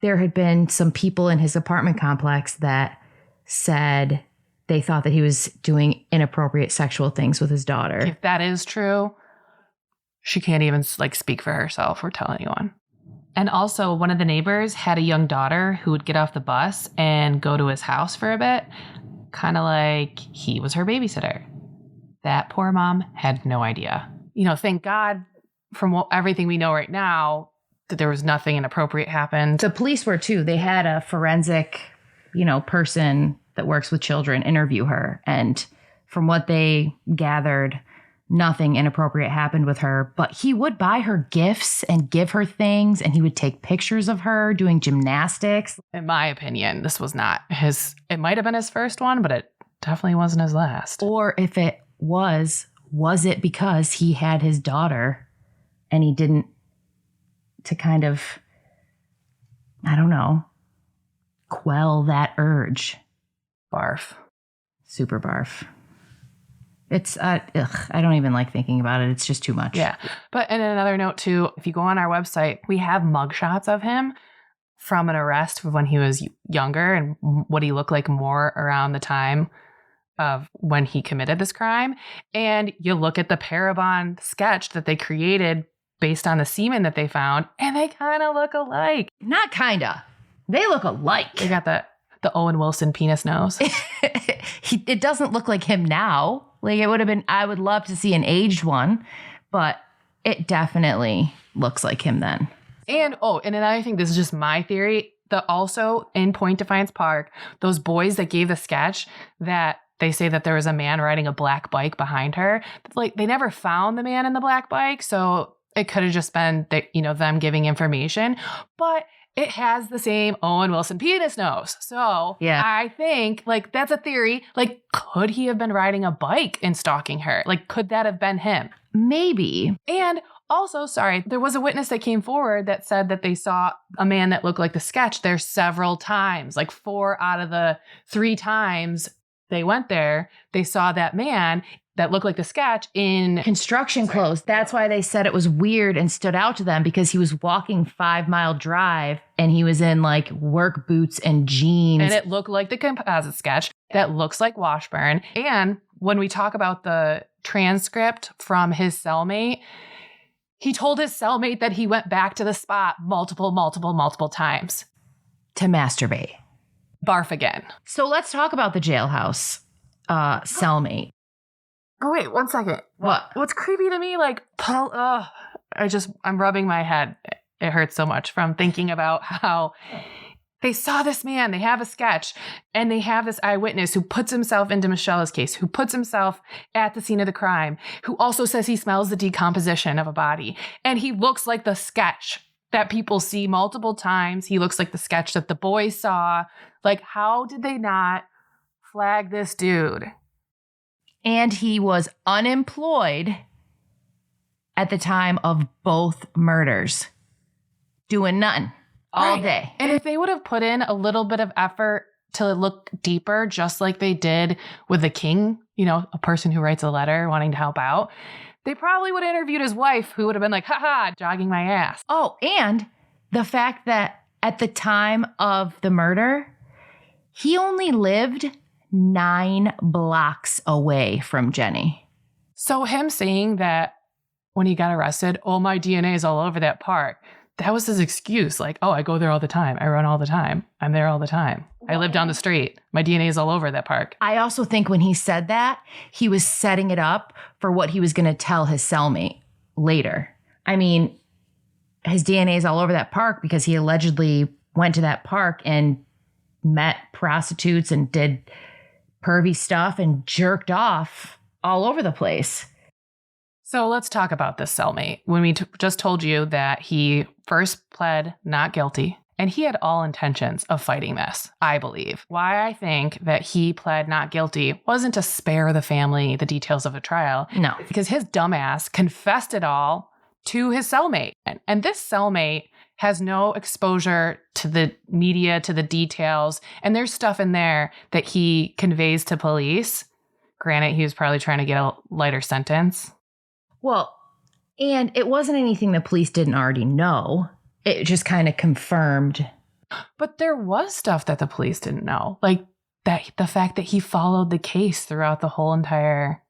Speaker 1: there had been some people in his apartment complex that said they thought that he was doing inappropriate sexual things with his daughter.
Speaker 2: If that is true, she can't even like speak for herself or tell anyone. And also one of the neighbors had a young daughter who would get off the bus and go to his house for a bit, kind of like he was her babysitter. That poor mom had no idea. Thank God from everything we know right now that there was nothing inappropriate happened.
Speaker 1: The police were too. They had a forensic, person that works with children interview her. And from what they gathered, nothing inappropriate happened with her. But he would buy her gifts and give her things. And he would take pictures of her doing gymnastics.
Speaker 2: In my opinion, this was not it might have been his first one, but it definitely wasn't his last.
Speaker 1: Or if it was it because he had his daughter and he didn't, to kind of, I don't know, quell that urge.
Speaker 2: Barf.
Speaker 1: Super barf. It's, I don't even like thinking about it. It's just too much.
Speaker 2: Yeah. But and another note too, if you go on our website, we have mugshots of him from an arrest when he was younger and what he looked like more around the time of when he committed this crime. And you look at the Parabon sketch that they created based on the semen that they found, and they kind of look alike.
Speaker 1: Not kinda. They look alike.
Speaker 2: They got the Owen Wilson penis nose.
Speaker 1: It doesn't look like him now. Like, it would have been, I would love to see an aged one, but it definitely looks like him then.
Speaker 2: And another thing, this is just my theory, also in Point Defiance Park, those boys that gave the sketch that they say that there was a man riding a black bike behind her. Like, they never found the man in the black bike, so it could have just been them giving information. But it has the same Owen Wilson penis nose. So yeah. I think, that's a theory. Could he have been riding a bike and stalking her? Could that have been him?
Speaker 1: Maybe.
Speaker 2: And also, there was a witness that came forward that said that they saw a man that looked like the sketch there several times. 4 out of the 3 times they went there, they saw that man that looked like the sketch in
Speaker 1: construction clothes. That's why they said it was weird and stood out to them, because he was walking 5-mile drive and he was in work boots and jeans.
Speaker 2: And it looked like the composite sketch that looks like Washburn. And when we talk about the transcript from his cellmate, he told his cellmate that he went back to the spot multiple times.
Speaker 1: To masturbate.
Speaker 2: Barf again.
Speaker 1: So let's talk about the jailhouse cellmate.
Speaker 2: Oh, wait, 1 second.
Speaker 1: What?
Speaker 2: What's creepy to me, I'm rubbing my head. It hurts so much from thinking about how they saw this man, they have a sketch, and they have this eyewitness who puts himself into Michella's case, who puts himself at the scene of the crime, who also says he smells the decomposition of a body. And he looks like the sketch that people see multiple times. He looks like the sketch that the boys saw. How did they not flag this dude?
Speaker 1: And he was unemployed at the time of both murders. Doing nothing all day.
Speaker 2: And if they would have put in a little bit of effort to look deeper, just like they did with the King, a person who writes a letter wanting to help out, they probably would have interviewed his wife, who would have been like, haha, jogging my ass.
Speaker 1: Oh, and the fact that at the time of the murder, he only lived 9 blocks away from Jenny.
Speaker 2: So him saying that when he got arrested, my DNA is all over that park, that was his excuse. I go there all the time. I run all the time. I'm there all the time. I live down the street. My DNA is all over that park.
Speaker 1: I also think when he said that, he was setting it up for what he was going to tell his cellmate later. I mean, his DNA is all over that park because he allegedly went to that park and met prostitutes and did pervy stuff and jerked off all over the place.
Speaker 2: So let's talk about this cellmate. When we just told you that he first pled not guilty, and he had all intentions of fighting this, I believe. Why I think that he pled not guilty wasn't to spare the family the details of the trial.
Speaker 1: No.
Speaker 2: Because his dumbass confessed it all to his cellmate. And this cellmate has no exposure to the media, to the details. And there's stuff in there that he conveys to police. Granted, he was probably trying to get a lighter sentence.
Speaker 1: Well, and it wasn't anything the police didn't already know. It just kind of confirmed.
Speaker 2: But there was stuff that the police didn't know. The fact that he followed the case throughout the whole entire,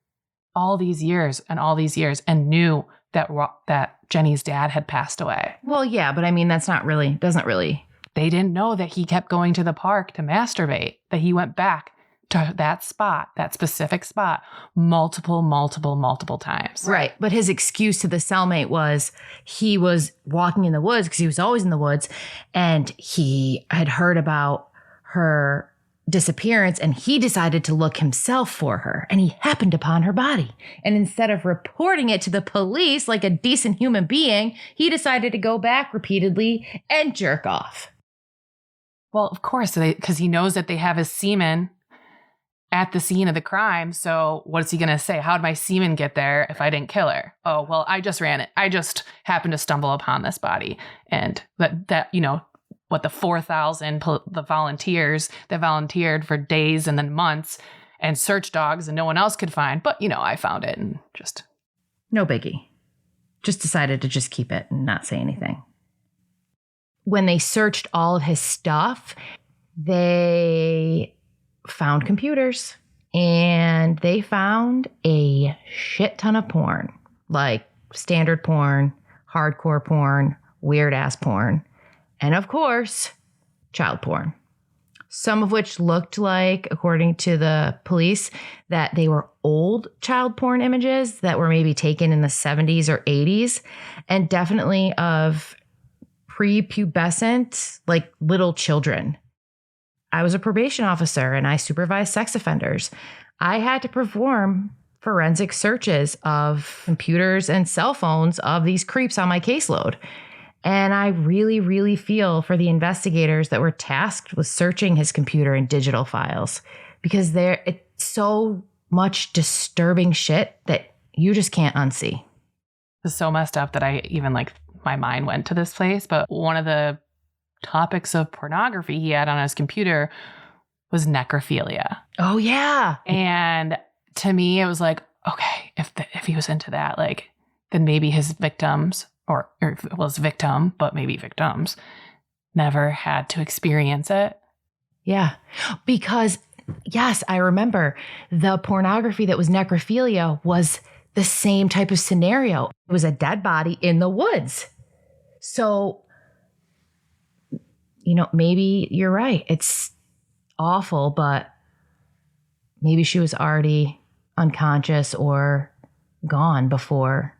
Speaker 2: all these years and knew that Jenny's dad had passed away.
Speaker 1: Well, yeah, but I mean, doesn't really.
Speaker 2: They didn't know that he kept going to the park to masturbate, that he went back to that spot, that specific spot, multiple times.
Speaker 1: Right. But his excuse to the cellmate was he was walking in the woods because he was always in the woods, and he had heard about her disappearance, and he decided to look himself for her, and he happened upon her body. And instead of reporting it to the police like a decent human being, he decided to go back repeatedly and jerk off.
Speaker 2: Well, of course, because he knows that they have his semen at the scene of the crime. So what's he going to say? How'd my semen get there if I didn't kill her? Oh, well, I just ran it. I just happened to stumble upon this body. And that the 4,000 the volunteers that volunteered for days and then months and search dogs and no one else could find. But, I found it and just.
Speaker 1: No biggie. Just decided to just keep it and not say anything. When they searched all of his stuff, they found computers, and they found a shit ton of porn, like standard porn, hardcore porn, weird ass porn, and of course, child porn. Some of which looked like, according to the police, that they were old child porn images that were maybe taken in the 70s or 80s, and definitely of prepubescent, like little children. I was a probation officer and I supervised sex offenders. I had to perform forensic searches of computers and cell phones of these creeps on my caseload. And I really, really feel for the investigators that were tasked with searching his computer and digital files, because it's so much disturbing shit that you just can't unsee.
Speaker 2: It's so messed up that I even my mind went to this place. But one of the topics of pornography he had on his computer was necrophilia.
Speaker 1: Oh, yeah.
Speaker 2: And to me, it was like, okay, if he was into that, then maybe his victims, or if it was victim, but maybe victims, never had to experience it.
Speaker 1: Yeah. Because, yes, I remember the pornography that was necrophilia was the same type of scenario. It was a dead body in the woods. So, maybe you're right. It's awful, but maybe she was already unconscious or gone before,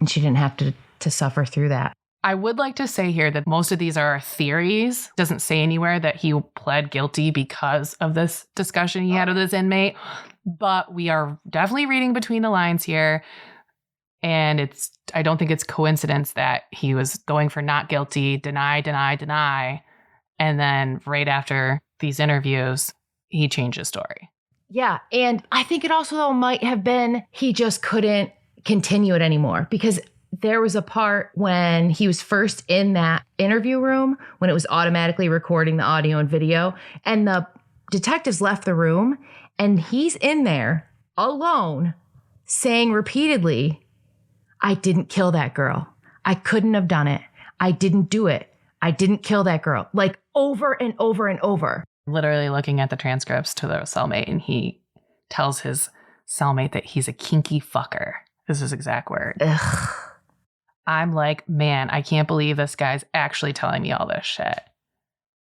Speaker 1: and she didn't have to suffer through that.
Speaker 2: I would like to say here that most of these are theories. It doesn't say anywhere that he pled guilty because of this discussion he had with his inmate, but we are definitely reading between the lines here. And I don't think it's coincidence that he was going for not guilty, deny. And then right after these interviews, he changed his story.
Speaker 1: Yeah. And I think it also though might have been he just couldn't continue it anymore, because there was a part when he was first in that interview room when it was automatically recording the audio and video, and the detectives left the room and he's in there alone saying repeatedly, I didn't kill that girl. I couldn't have done it. I didn't do it. I didn't kill that girl. Over and over and over.
Speaker 2: Literally looking at the transcripts to the cellmate, and he tells his cellmate that he's a kinky fucker. This is his exact word.
Speaker 1: Ugh.
Speaker 2: I'm like, man, I can't believe this guy's actually telling me all this shit.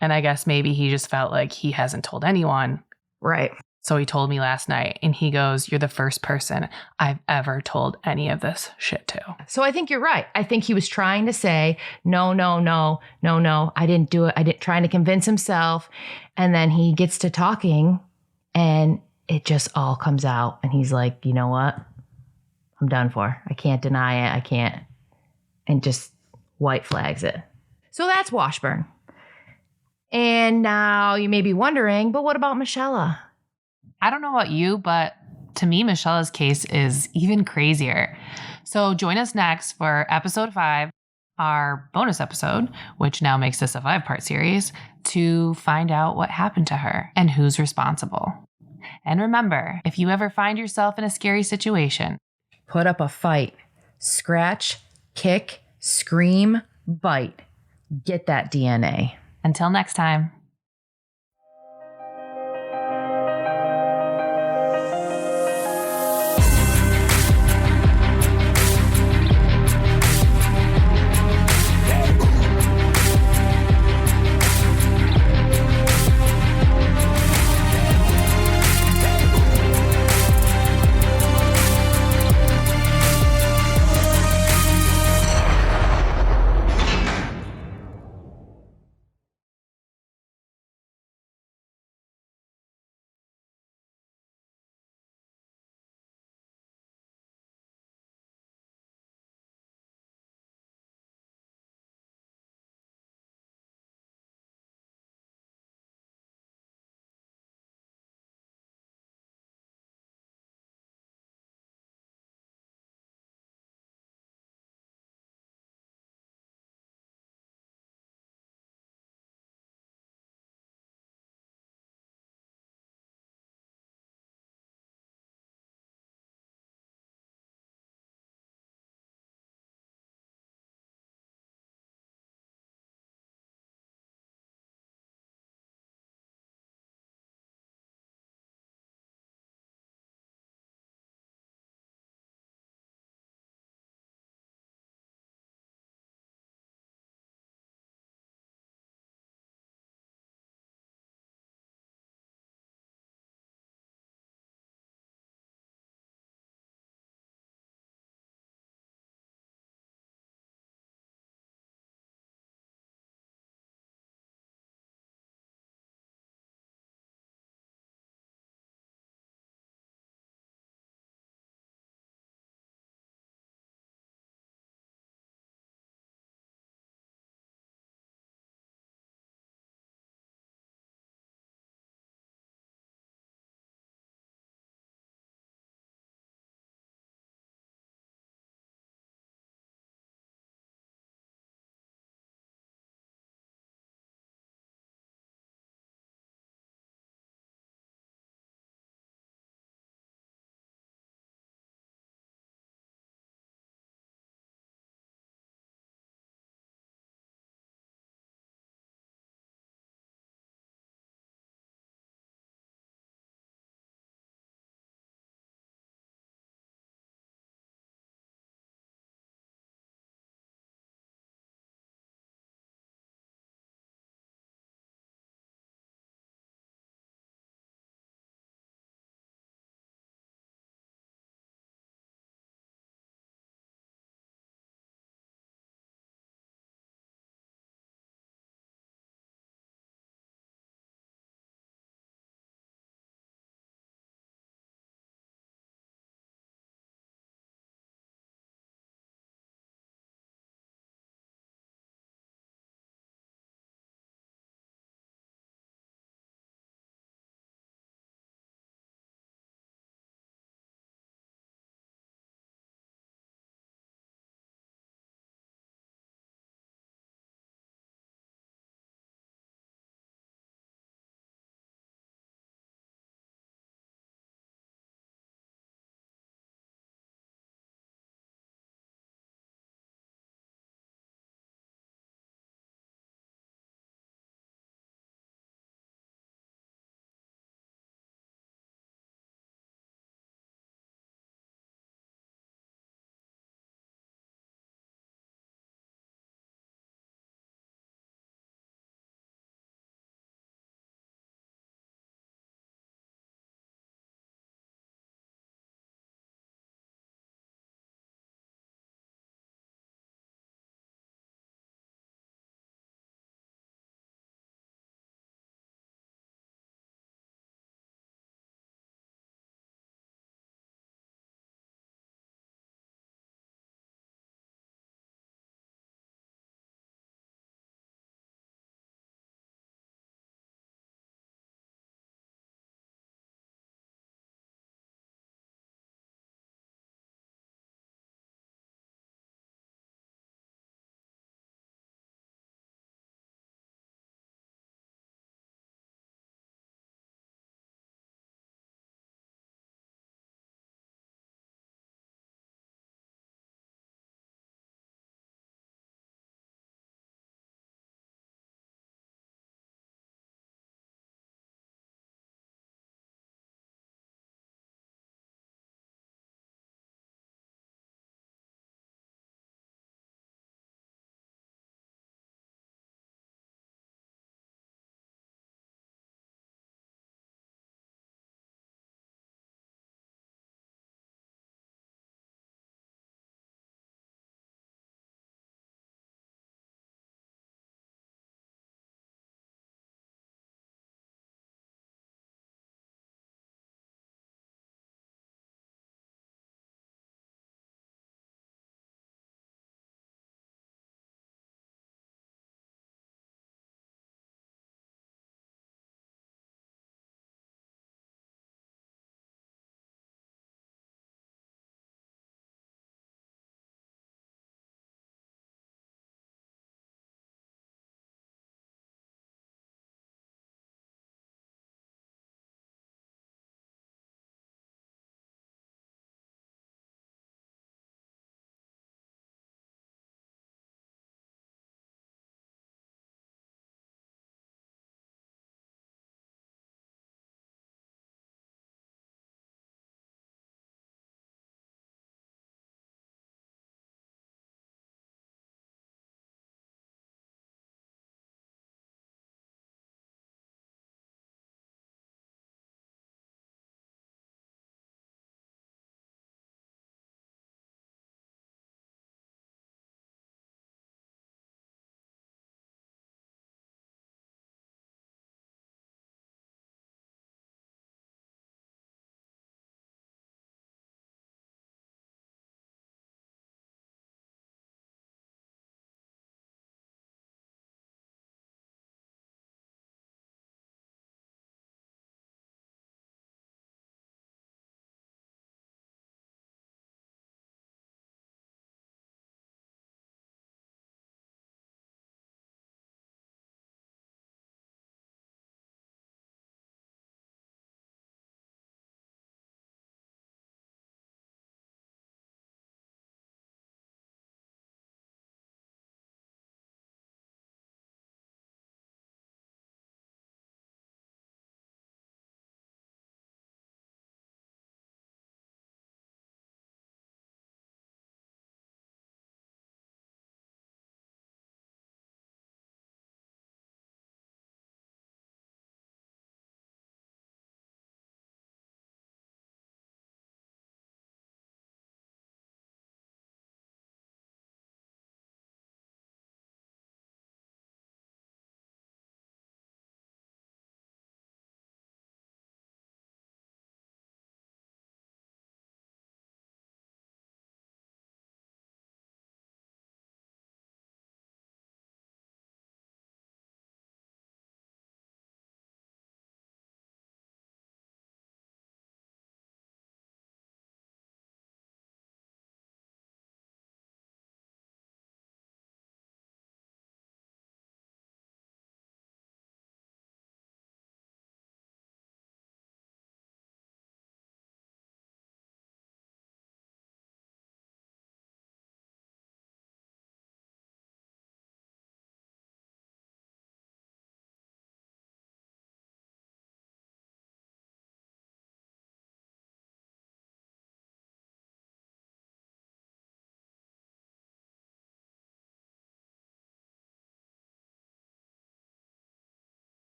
Speaker 2: And I guess maybe he just felt like he hasn't told anyone.
Speaker 1: Right.
Speaker 2: So he told me last night, and he goes, you're the first person I've ever told any of this shit to.
Speaker 1: So I think you're right. I think he was trying to say, no, I didn't do it. Trying to convince himself. And then he gets to talking and it just all comes out. And he's like, you know what? I'm done for. I can't deny it. I can't. And just white flags it. So that's Washburn. And now you may be wondering, but what about Michella?
Speaker 2: I don't know about you, but to me, Michella's case is even crazier. So join us next for episode 5, our bonus episode, which now makes this a 5-part series, to find out what happened to her and who's responsible. And remember, if you ever find yourself in a scary situation,
Speaker 1: put up a fight. Scratch, kick, scream, bite. Get that DNA.
Speaker 2: Until next time.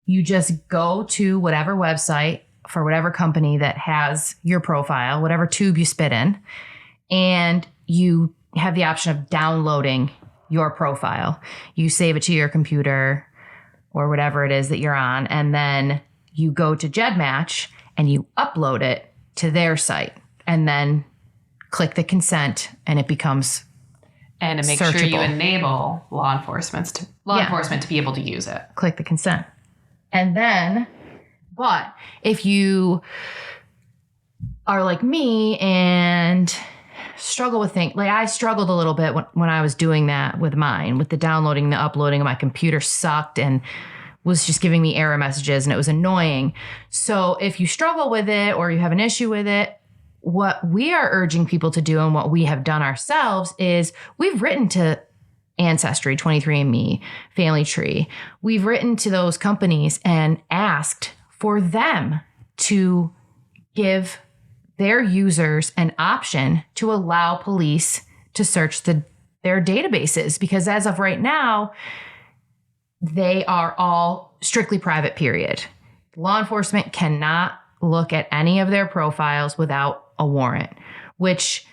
Speaker 1: you just go to whatever website for whatever company that has your profile, whatever tube you spit in, and you have the option of downloading your profile. You save it to your computer or whatever it is that you're on, and then you go to GEDmatch and you upload it to their site, and then click the consent, and it becomes
Speaker 2: and to make
Speaker 1: searchable.
Speaker 2: sure you enable law enforcement to be able to use it.
Speaker 1: Click the consent. And then, but if you are like me and struggle with things, like I struggled a little bit when I was doing that with mine, with the downloading, the uploading, my computer sucked and was just giving me error messages, and it was annoying. So if you struggle with it or you have an issue with it, what we are urging people to do and what we have done ourselves is we've written to Ancestry, 23andMe, Family Tree. We've written to those companies and asked for them to give their users an option to allow police to search their databases, because as of right now, they are all strictly private, period. Law enforcement cannot look at any of their profiles without a warrant, which,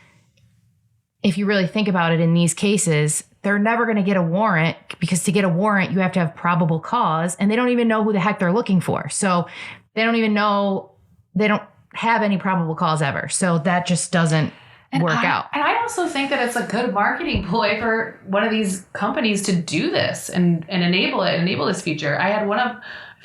Speaker 1: if you really think about it, in these cases, they're never going to get a warrant, because to get a warrant, you have to have probable cause, and they don't even know who the heck they're looking for. So they don't even know, they don't have any probable cause ever. So that just doesn't work out.
Speaker 2: And I also think that it's a good marketing ploy for one of these companies to do this and enable this feature. I had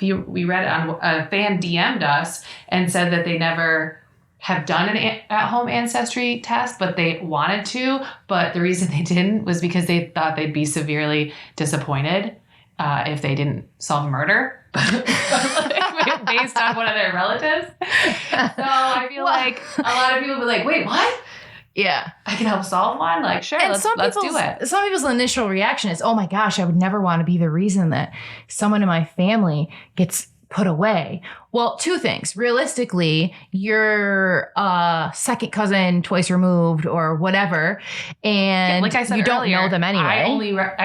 Speaker 2: we read it on, a fan DM'd us and said that they never have done an at-home ancestry test, but they wanted to. But the reason they didn't was because they thought they'd be severely disappointed if they didn't solve a murder based on one of their relatives. So I feel like a lot of people will be like, wait, what?
Speaker 1: Yeah.
Speaker 2: I can help solve one? Like, sure, let's do it.
Speaker 1: Some people's initial reaction is, oh my gosh, I would never want to be the reason that someone in my family gets put away. Well, two things. Realistically, you're second cousin twice removed or whatever, and
Speaker 2: like I said
Speaker 1: you don't
Speaker 2: earlier,
Speaker 1: know them anyway.
Speaker 2: I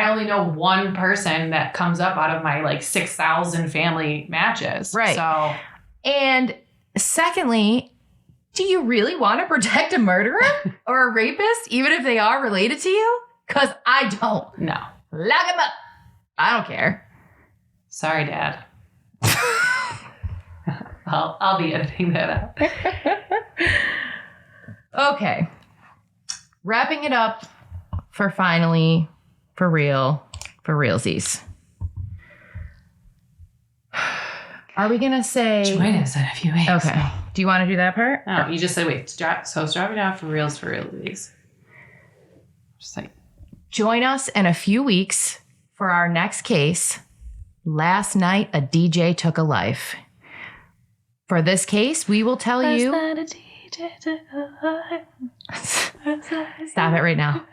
Speaker 2: only know one person that comes up out of my like 6,000 family matches.
Speaker 1: Right.
Speaker 2: So,
Speaker 1: and secondly, do you really want to protect a murderer or a rapist, even if they are related to you? Because I don't.
Speaker 2: No.
Speaker 1: Lock him up. I don't care.
Speaker 2: Sorry, Dad. I'll be editing that out.
Speaker 1: Okay. Wrapping it up for realsies. Are we going to say...
Speaker 2: Join us in a few weeks.
Speaker 1: Okay. Do you want to do that part?
Speaker 2: No, you just said, wait. So it's dropping down for realsies. Just like...
Speaker 1: Join us in a few weeks for our next case. Last night, a DJ took a life. For this case, we will tell you... Stop it right now.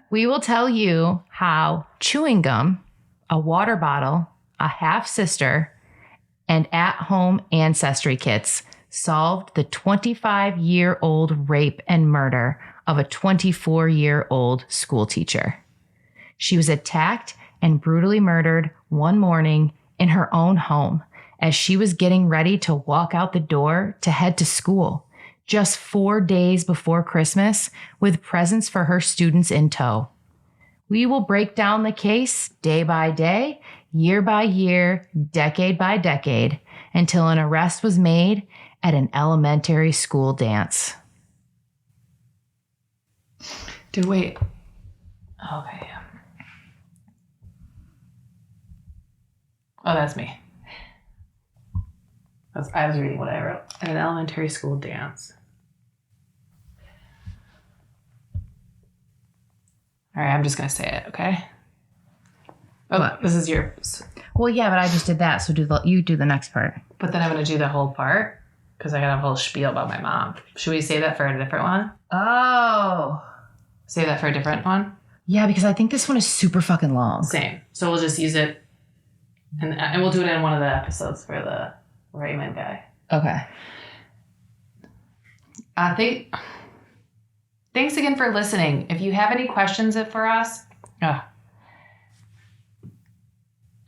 Speaker 1: We will tell you how chewing gum, a water bottle, a half-sister, and at-home ancestry kits solved the 25-year-old rape and murder of a 24-year-old school teacher. She was attacked and brutally murdered one morning in her own home as she was getting ready to walk out the door to head to school, just 4 days before Christmas, with presents for her students in tow. We will break down the case day by day, year by year, decade by decade, until an arrest was made at an elementary school dance.
Speaker 2: Wait. Okay. Oh, that's me. I was reading what I wrote. At an elementary school dance. All right, I'm just going to say it, okay? Oh,
Speaker 1: What?
Speaker 2: This is yours.
Speaker 1: Well, yeah, but I just did that, so you do the next part.
Speaker 2: But then I'm going to do the whole part because I got a whole spiel about my mom. Should we save that for a different one?
Speaker 1: Oh.
Speaker 2: Save that for a different one?
Speaker 1: Yeah, because I think this one is super fucking long.
Speaker 2: Same. So we'll just use it, and we'll do it in one of the episodes for the Raymond guy.
Speaker 1: Okay.
Speaker 2: Thanks again for listening. If you have any questions for us,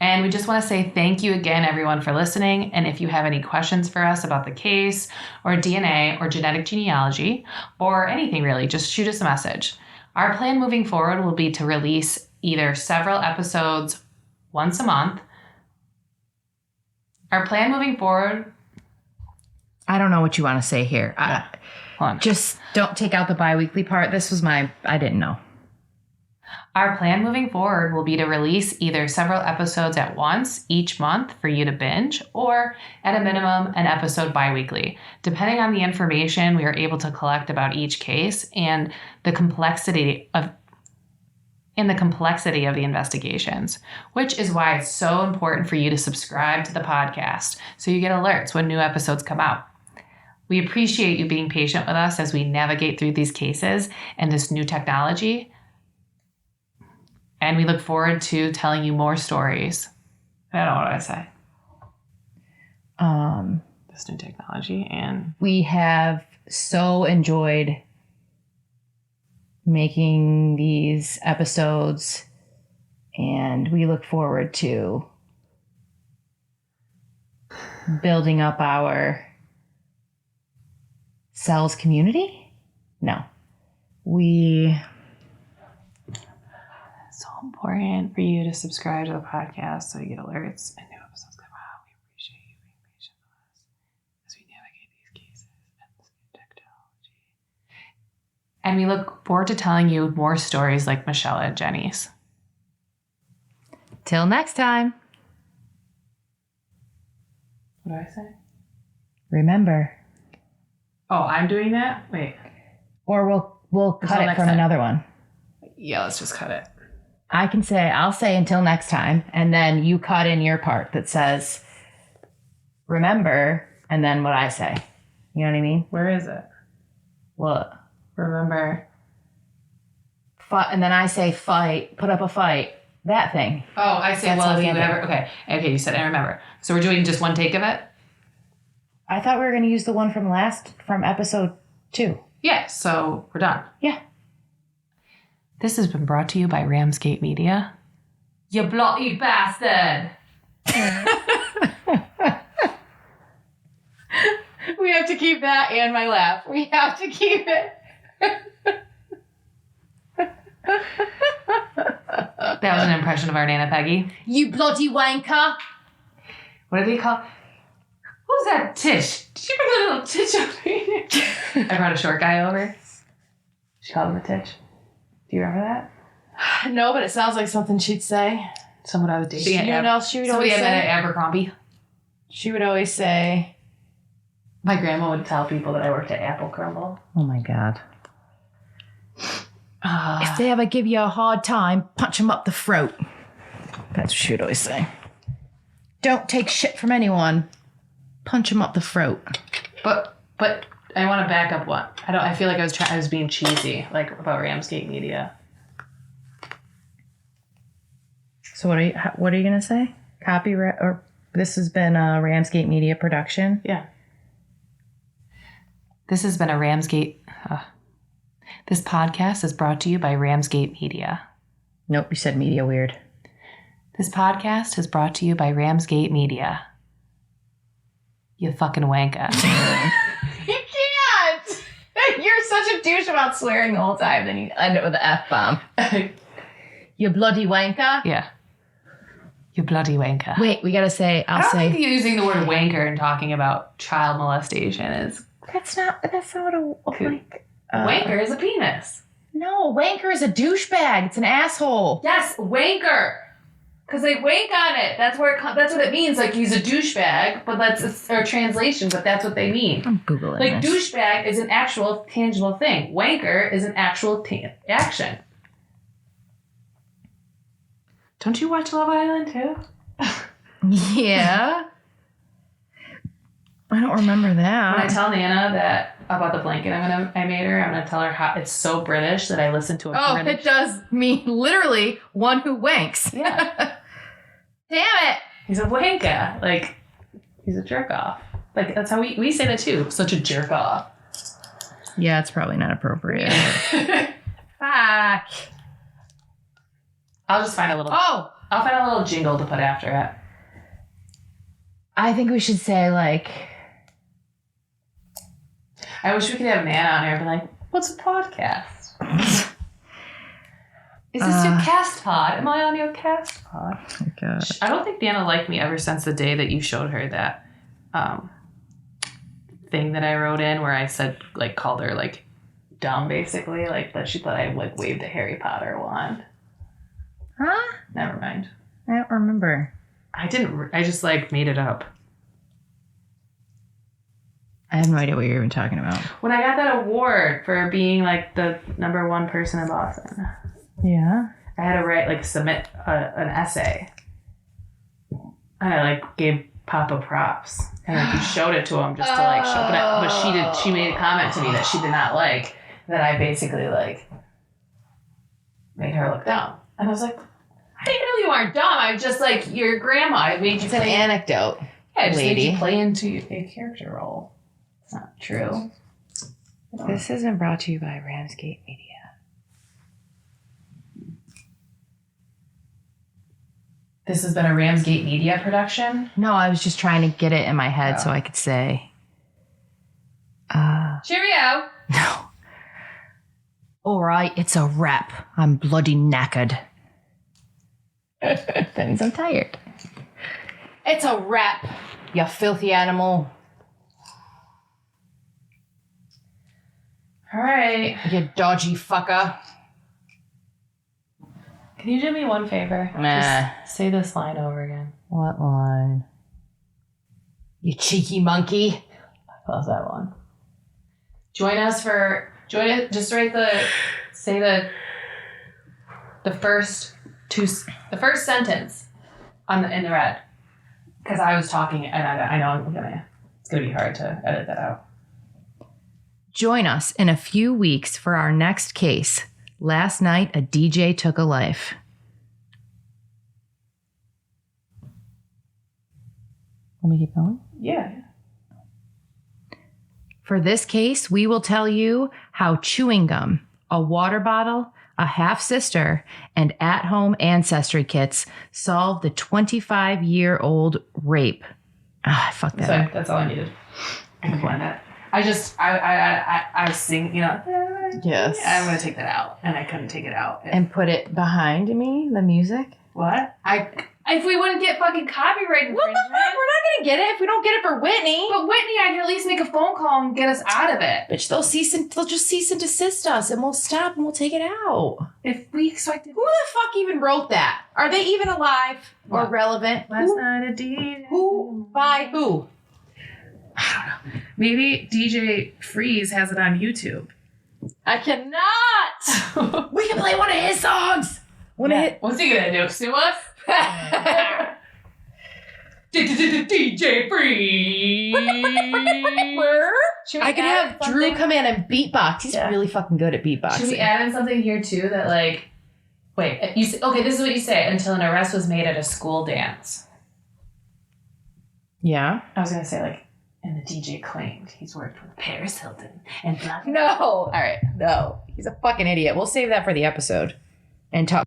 Speaker 2: And we just want to say thank you again, everyone, for listening. And if you have any questions for us about the case or DNA or genetic genealogy or anything really, just shoot us a message. Our plan moving forward will be to release either several episodes once a month. Our plan moving forward.
Speaker 1: I don't know what you want to say here.
Speaker 2: Yeah. Hold on.
Speaker 1: Just don't take out the bi-weekly part. I didn't know.
Speaker 2: Our plan moving forward will be to release either several episodes at once each month for you to binge, or at a minimum, an episode bi-weekly, depending on the information we are able to collect about each case and the complexity of the investigations, which is why it's so important for you to subscribe to the podcast so you get alerts when new episodes come out. We appreciate you being patient with us as we navigate through these cases and this new technology. And we look forward to telling you more stories. I don't know what I say. This new technology, and
Speaker 1: we have so enjoyed making these episodes, and we look forward to building up our cells community.
Speaker 2: It's so important for you to subscribe to the podcast so you get alerts and new episodes come out. We appreciate you being patient with us as we navigate these cases and this new technology. And we look forward to telling you more stories like Michella and Jenny's.
Speaker 1: Till next time.
Speaker 2: What do I say?
Speaker 1: Remember.
Speaker 2: Oh, I'm doing that? Wait.
Speaker 1: Or we'll cut it from another one.
Speaker 2: Yeah, let's just cut it.
Speaker 1: I'll say until next time, and then you cut in your part that says, remember, and then what I say. You know what I mean?
Speaker 2: Where is it?
Speaker 1: What?
Speaker 2: Remember.
Speaker 1: And then I say fight, put up a fight. That thing.
Speaker 2: Oh, I say,
Speaker 1: That's
Speaker 2: well, if you
Speaker 1: authentic.
Speaker 2: ever. Okay, you said I remember. So we're doing just one take of it?
Speaker 1: I thought we were going to use the one from episode 2.
Speaker 2: Yeah, so we're done.
Speaker 1: Yeah.
Speaker 2: This has been brought to you by Ramsgate Media. You bloody bastard!
Speaker 1: We have to keep that and my laugh. We have to keep it.
Speaker 2: That was an impression of our Nana Peggy.
Speaker 1: You bloody wanker.
Speaker 2: What did he call? Who's that Tish? Did you bring a little Tish over here? I brought a short guy over. She called him a Tish. Do you remember that?
Speaker 1: No, but it sounds like something she'd say.
Speaker 2: Someone I was dating.
Speaker 1: She would always
Speaker 2: Somebody I met
Speaker 1: say.
Speaker 2: at Abercrombie.
Speaker 1: She would always say.
Speaker 2: My grandma would tell people that I worked at Apple Crumble.
Speaker 1: Oh my God. If they ever give you a hard time, punch them up the throat. That's what she would always say. Don't take shit from anyone. Punch them up the throat.
Speaker 2: But I want to back up what? I feel like I was being cheesy, like about Ramsgate Media.
Speaker 1: So what are you gonna say? Copyright, or this has been a Ramsgate Media production?
Speaker 2: Yeah. This has been a Ramsgate. This podcast is brought to you by Ramsgate Media.
Speaker 1: Nope, you said media weird.
Speaker 2: This podcast is brought to you by Ramsgate Media. You fucking wanker.
Speaker 1: You can't! You're such a douche about swearing the whole time, then you end it with an F-bomb. You bloody wanker?
Speaker 2: Yeah. You bloody wanker.
Speaker 1: Wait, we gotta say,
Speaker 2: I don't think using the word wanker and talking about child molestation is...
Speaker 1: That's not what a like...
Speaker 2: wanker is a penis.
Speaker 1: No, wanker is a douchebag. It's an asshole.
Speaker 2: Yes, wanker. Because they wank on it. That's what it means. Like, he's a douchebag, but that's a translation, but that's what they mean.
Speaker 1: I'm Googling
Speaker 2: like,
Speaker 1: this.
Speaker 2: douchebag is an actual tangible thing. Wanker is an actual action. Don't you watch Love Island, too?
Speaker 1: Yeah. I don't remember that.
Speaker 2: When I tell Nana that about the blanket I made her, I'm gonna tell her how it's so British that I listen to a British.
Speaker 1: It does mean literally one who wanks.
Speaker 2: Yeah.
Speaker 1: Damn it.
Speaker 2: He's a wanker. Like, he's a jerk off. Like, that's how we say that too. Such a jerk off.
Speaker 1: Yeah, it's probably not appropriate.
Speaker 2: Fuck. I'll just find a little.
Speaker 1: Oh,
Speaker 2: I'll find a little jingle to put after it.
Speaker 1: I think we should say, like...
Speaker 2: I wish we could have Nana on here and be like, what's a podcast? Is this your cast pod? Am I on your cast pod?
Speaker 1: Oh my God.
Speaker 2: I don't think Nana liked me ever since the day that you showed her that thing that I wrote in where I said, like, called her, like, dumb, basically. Like, that she thought I, like, waved a Harry Potter wand.
Speaker 1: Huh?
Speaker 2: Never mind.
Speaker 1: I don't remember.
Speaker 2: I just, like, made it up.
Speaker 1: I have no idea what you're even talking about.
Speaker 2: When I got that award for being, like, the #1 person in Boston.
Speaker 1: Yeah.
Speaker 2: I had to write, like, submit an essay. And I, like, gave Papa props. And, like, you showed it to him just to, like, show. But she made a comment to me that she did not like, that I basically, like, made her look dumb. And I was like, I didn't know you weren't dumb. I was just, like, your grandma. I made you
Speaker 1: It's an anecdote.
Speaker 2: Yeah, I just made
Speaker 1: lady.
Speaker 2: you play into a character role. It's not true.
Speaker 1: This isn't brought to you by Ramsgate Media.
Speaker 2: This has been a Ramsgate Media production.
Speaker 1: No, I was just trying to get it in my head so I could say.
Speaker 2: Cheerio.
Speaker 1: No. All right, it's a wrap. I'm bloody knackered. That means I'm tired. It's a wrap, you filthy animal.
Speaker 2: All right.
Speaker 1: You dodgy fucker.
Speaker 2: Can you do me one favor?
Speaker 1: Nah.
Speaker 2: Just say this line over again.
Speaker 1: What line? You cheeky monkey.
Speaker 2: How's that one? Just say the first sentence in the red. Because I was talking and I know it's gonna be hard to edit that out.
Speaker 1: Join us in a few weeks for our next case. Last night, a DJ took a life. Want me to keep going?
Speaker 2: Yeah.
Speaker 1: For this case, we will tell you how chewing gum, a water bottle, a half-sister, and at-home ancestry kits solved the 25-year-old rape. I fucked that up.
Speaker 2: That's all I needed. I can find that. I was singing,
Speaker 1: Yes.
Speaker 2: I'm going to take that out. And I couldn't take it out.
Speaker 1: And put it behind me, the music?
Speaker 2: What? If we wouldn't get fucking copyright infringement.
Speaker 1: What the fuck? We're not going to get it if we don't get it for Whitney.
Speaker 2: But Whitney, I can at least make a phone call and get us out of it.
Speaker 1: Bitch, they'll just cease and desist us and we'll stop and we'll take it out.
Speaker 2: Who
Speaker 1: the fuck even wrote that? Are they even alive or relevant?
Speaker 2: Last night a DJ.
Speaker 1: Who? By who?
Speaker 2: I don't know. Maybe DJ Freeze has it on YouTube.
Speaker 1: I cannot. We can play one of his songs.
Speaker 2: What's he gonna do? Sue us? DJ Freeze.
Speaker 1: I could have Drew come in and beatbox. He's really fucking good at beatboxing.
Speaker 2: Should we add in something here too that like, wait, this is what you say, until an arrest was made at a school dance.
Speaker 1: Yeah.
Speaker 2: I was gonna say like, and the DJ claimed he's worked with Paris Hilton and blah, blah.
Speaker 1: No. All right. No. He's a fucking idiot. We'll save that for the episode and talk.